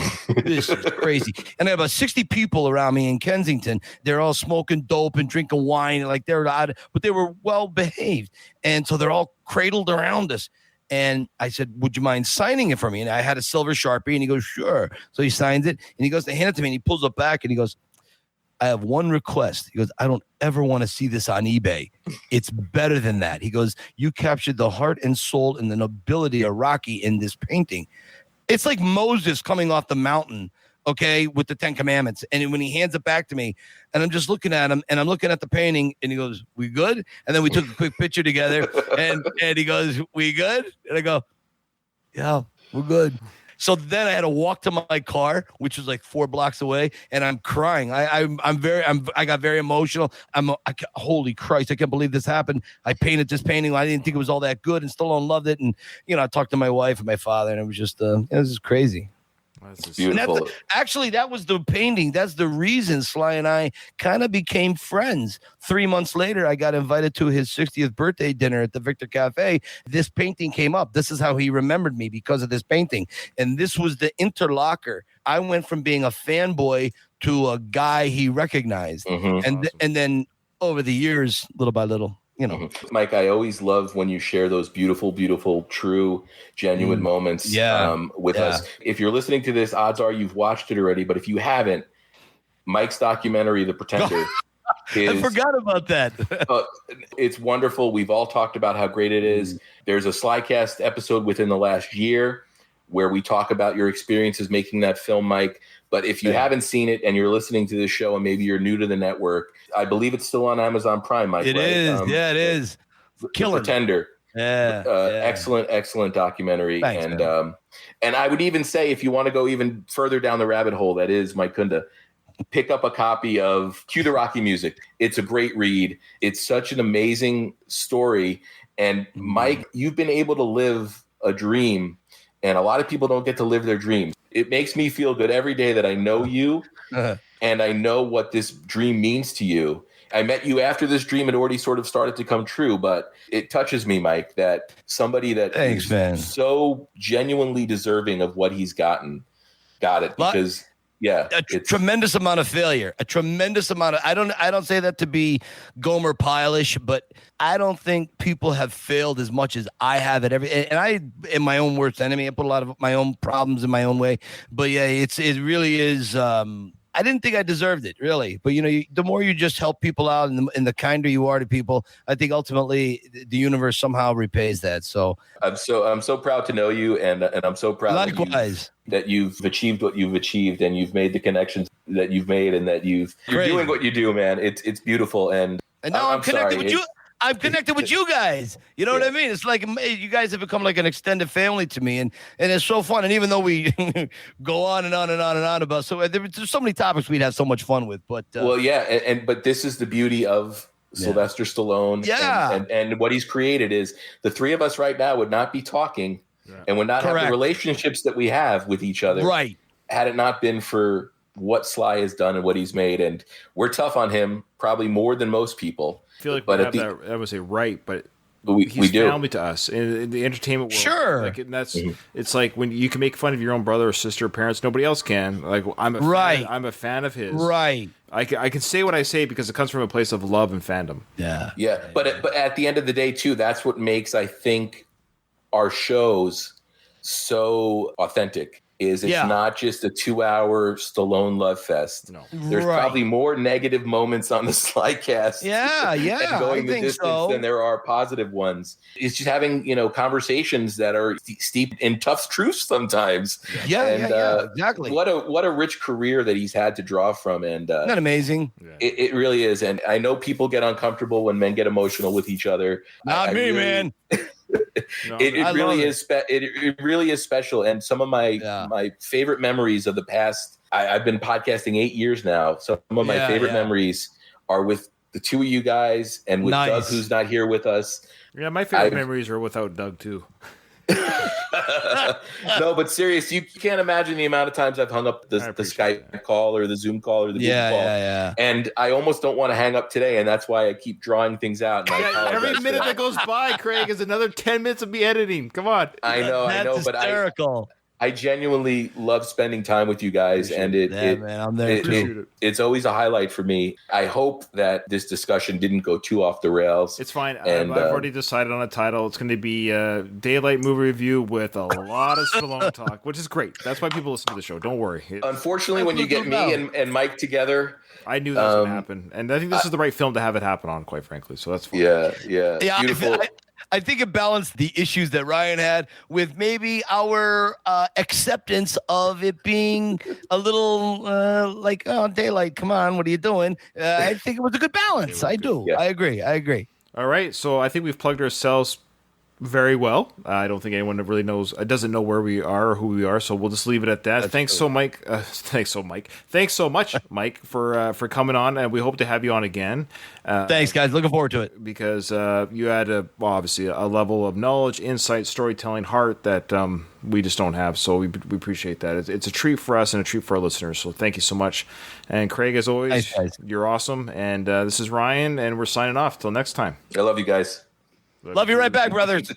this is crazy. And I have about 60 people around me in Kensington. They're all smoking dope and drinking wine. Like they're out, but they were well behaved. And so they're all cradled around us. And I said, "Would you mind signing it for me?" And I had a silver Sharpie, and he goes, "Sure." So he signs it, and he goes to hand it to me, and he pulls it back, and he goes, "I have one request." He goes, "I don't ever want to see this on eBay. It's better than that." He goes, "You captured the heart and soul and the nobility of Rocky in this painting." It's like Moses coming off the mountain, okay, with the 10 Commandments. And when he hands it back to me, and I'm just looking at him, and I'm looking at the painting, and he goes, "We good?" And then we took a quick picture together, and he goes, "We good?" And I go, "Yeah, we're good." So then I had to walk to my car, which was like 4 blocks away, and I'm crying. I got very emotional. Holy Christ, I can't believe this happened. I painted this painting. I didn't think it was all that good, and Stallone loved it. And I talked to my wife and my father, and it was just it was just crazy. It's beautiful. Actually, that was the painting. That's the reason Sly and I kind of became friends. 3 months later, I got invited to his 60th birthday dinner at the Victor Cafe. This painting came up. This is how he remembered me, because of this painting. And this was the interlocker. I went from being a fanboy to a guy he recognized. And then over the years, little by little, Mike, I always love when you share those beautiful, beautiful, true, genuine moments with us. If you're listening to this, odds are you've watched it already. But if you haven't, Mike's documentary, The Pretender, I forgot about that. It's wonderful. We've all talked about how great it is. There's a Slycast episode within the last year where we talk about your experiences making that film, Mike. But if you haven't seen it and you're listening to this show and maybe you're new to the network, I believe it's still on Amazon Prime, Mike. It is. It is. Killer Pretender. Excellent documentary. Thanks, and I would even say, if you want to go even further down the rabbit hole, that is Mike Kunda, pick up a copy of Cue the Rocky Music. It's a great read. It's such an amazing story. And Mike, you've been able to live a dream, and a lot of people don't get to live their dreams. It makes me feel good every day that I know you and I know what this dream means to you. I met you after this dream had already sort of started to come true, but it touches me, Mike, that somebody that is so genuinely deserving of what he's got it, because a tremendous amount of failure, a tremendous amount of, I don't say that to be Gomer Pyle-ish, but I don't think people have failed as much as I have at and I am my own worst enemy. I put a lot of my own problems in my own way, but yeah, it really is. I didn't think I deserved it, really. But, the more you just help people out and the kinder you are to people, I think ultimately the universe somehow repays that. So I'm so proud to know you, and I'm so proud that you've achieved what you've achieved, and you've made the connections that you've made, and that you're doing what you do, man. It's beautiful. And now I'm connected with you. I'm connected with you guys. You know what I mean? It's like you guys have become like an extended family to me, and it's so fun. And even though we go on and on and on and on about there's so many topics we'd have so much fun with. But but this is the beauty of Sylvester Stallone. And what he's created is the three of us right now would not be talking and would not have the relationships that we have with each other. Right. Had it not been for what Sly has done and what he's made. And we're tough on him, probably more than most people. I feel like we have that, I would say right, but he's family to us in the entertainment world. Sure. Like, and that's it's like when you can make fun of your own brother or sister or parents, nobody else can. Like I'm a fan of his. Right. I can say what I say because it comes from a place of love and fandom. Yeah. Yeah. But at the end of the day, too, that's what makes, I think, our shows so authentic. It's not just a 2-hour Stallone love fest. No. There's probably more negative moments on the Slycast. And going the distance than there are positive ones. It's just having, conversations that are steeped in tough truths sometimes. Exactly. What a rich career that he's had to draw from. And isn't that amazing? It really is. And I know people get uncomfortable when men get emotional with each other. Not me, man. It really is special, and some of my favorite memories of the past. I've been podcasting 8 years now. Some of my favorite memories are with the two of you guys and with Doug, who's not here with us. Yeah, my favorite memories are without Doug too. No, but serious, you can't imagine the amount of times I've hung up the Skype call or the Zoom call or the Google call. And I almost don't want to hang up today, and that's why I keep drawing things out. And every minute that goes by, Craig, is another 10 minutes of me editing. Come on. I know, but I genuinely love spending time with you guys, and I'm there. It's always a highlight for me. I hope that this discussion didn't go too off the rails. It's fine. I've already decided on a title. It's going to be a Daylight movie review with a lot of Stallone talk, which is great. That's why people listen to the show. Don't worry. Unfortunately, when you get me and Mike together, I knew that was going to happen, and I think this is the right film to have it happen on, quite frankly. So that's fine. Yeah. Beautiful. I think it balanced the issues that Ryan had with maybe our acceptance of it being a little like, oh, Daylight, come on, what are you doing? I think it was a good balance. I do. Yeah. I agree. All right. So I think we've plugged ourselves very well. I don't think anyone really doesn't know where we are or who we are, so we'll just leave it at that. Thanks so much, Mike, for coming on, and we hope to have you on again. Thanks, guys. Looking forward to it. Because you had obviously a level of knowledge, insight, storytelling, heart that we just don't have, so we appreciate that. It's a treat for us and a treat for our listeners, so thank you so much. And Craig, as always, thanks, you're awesome. And this is Ryan, and we're signing off. Till next time. I love you guys. Love you right back, brothers.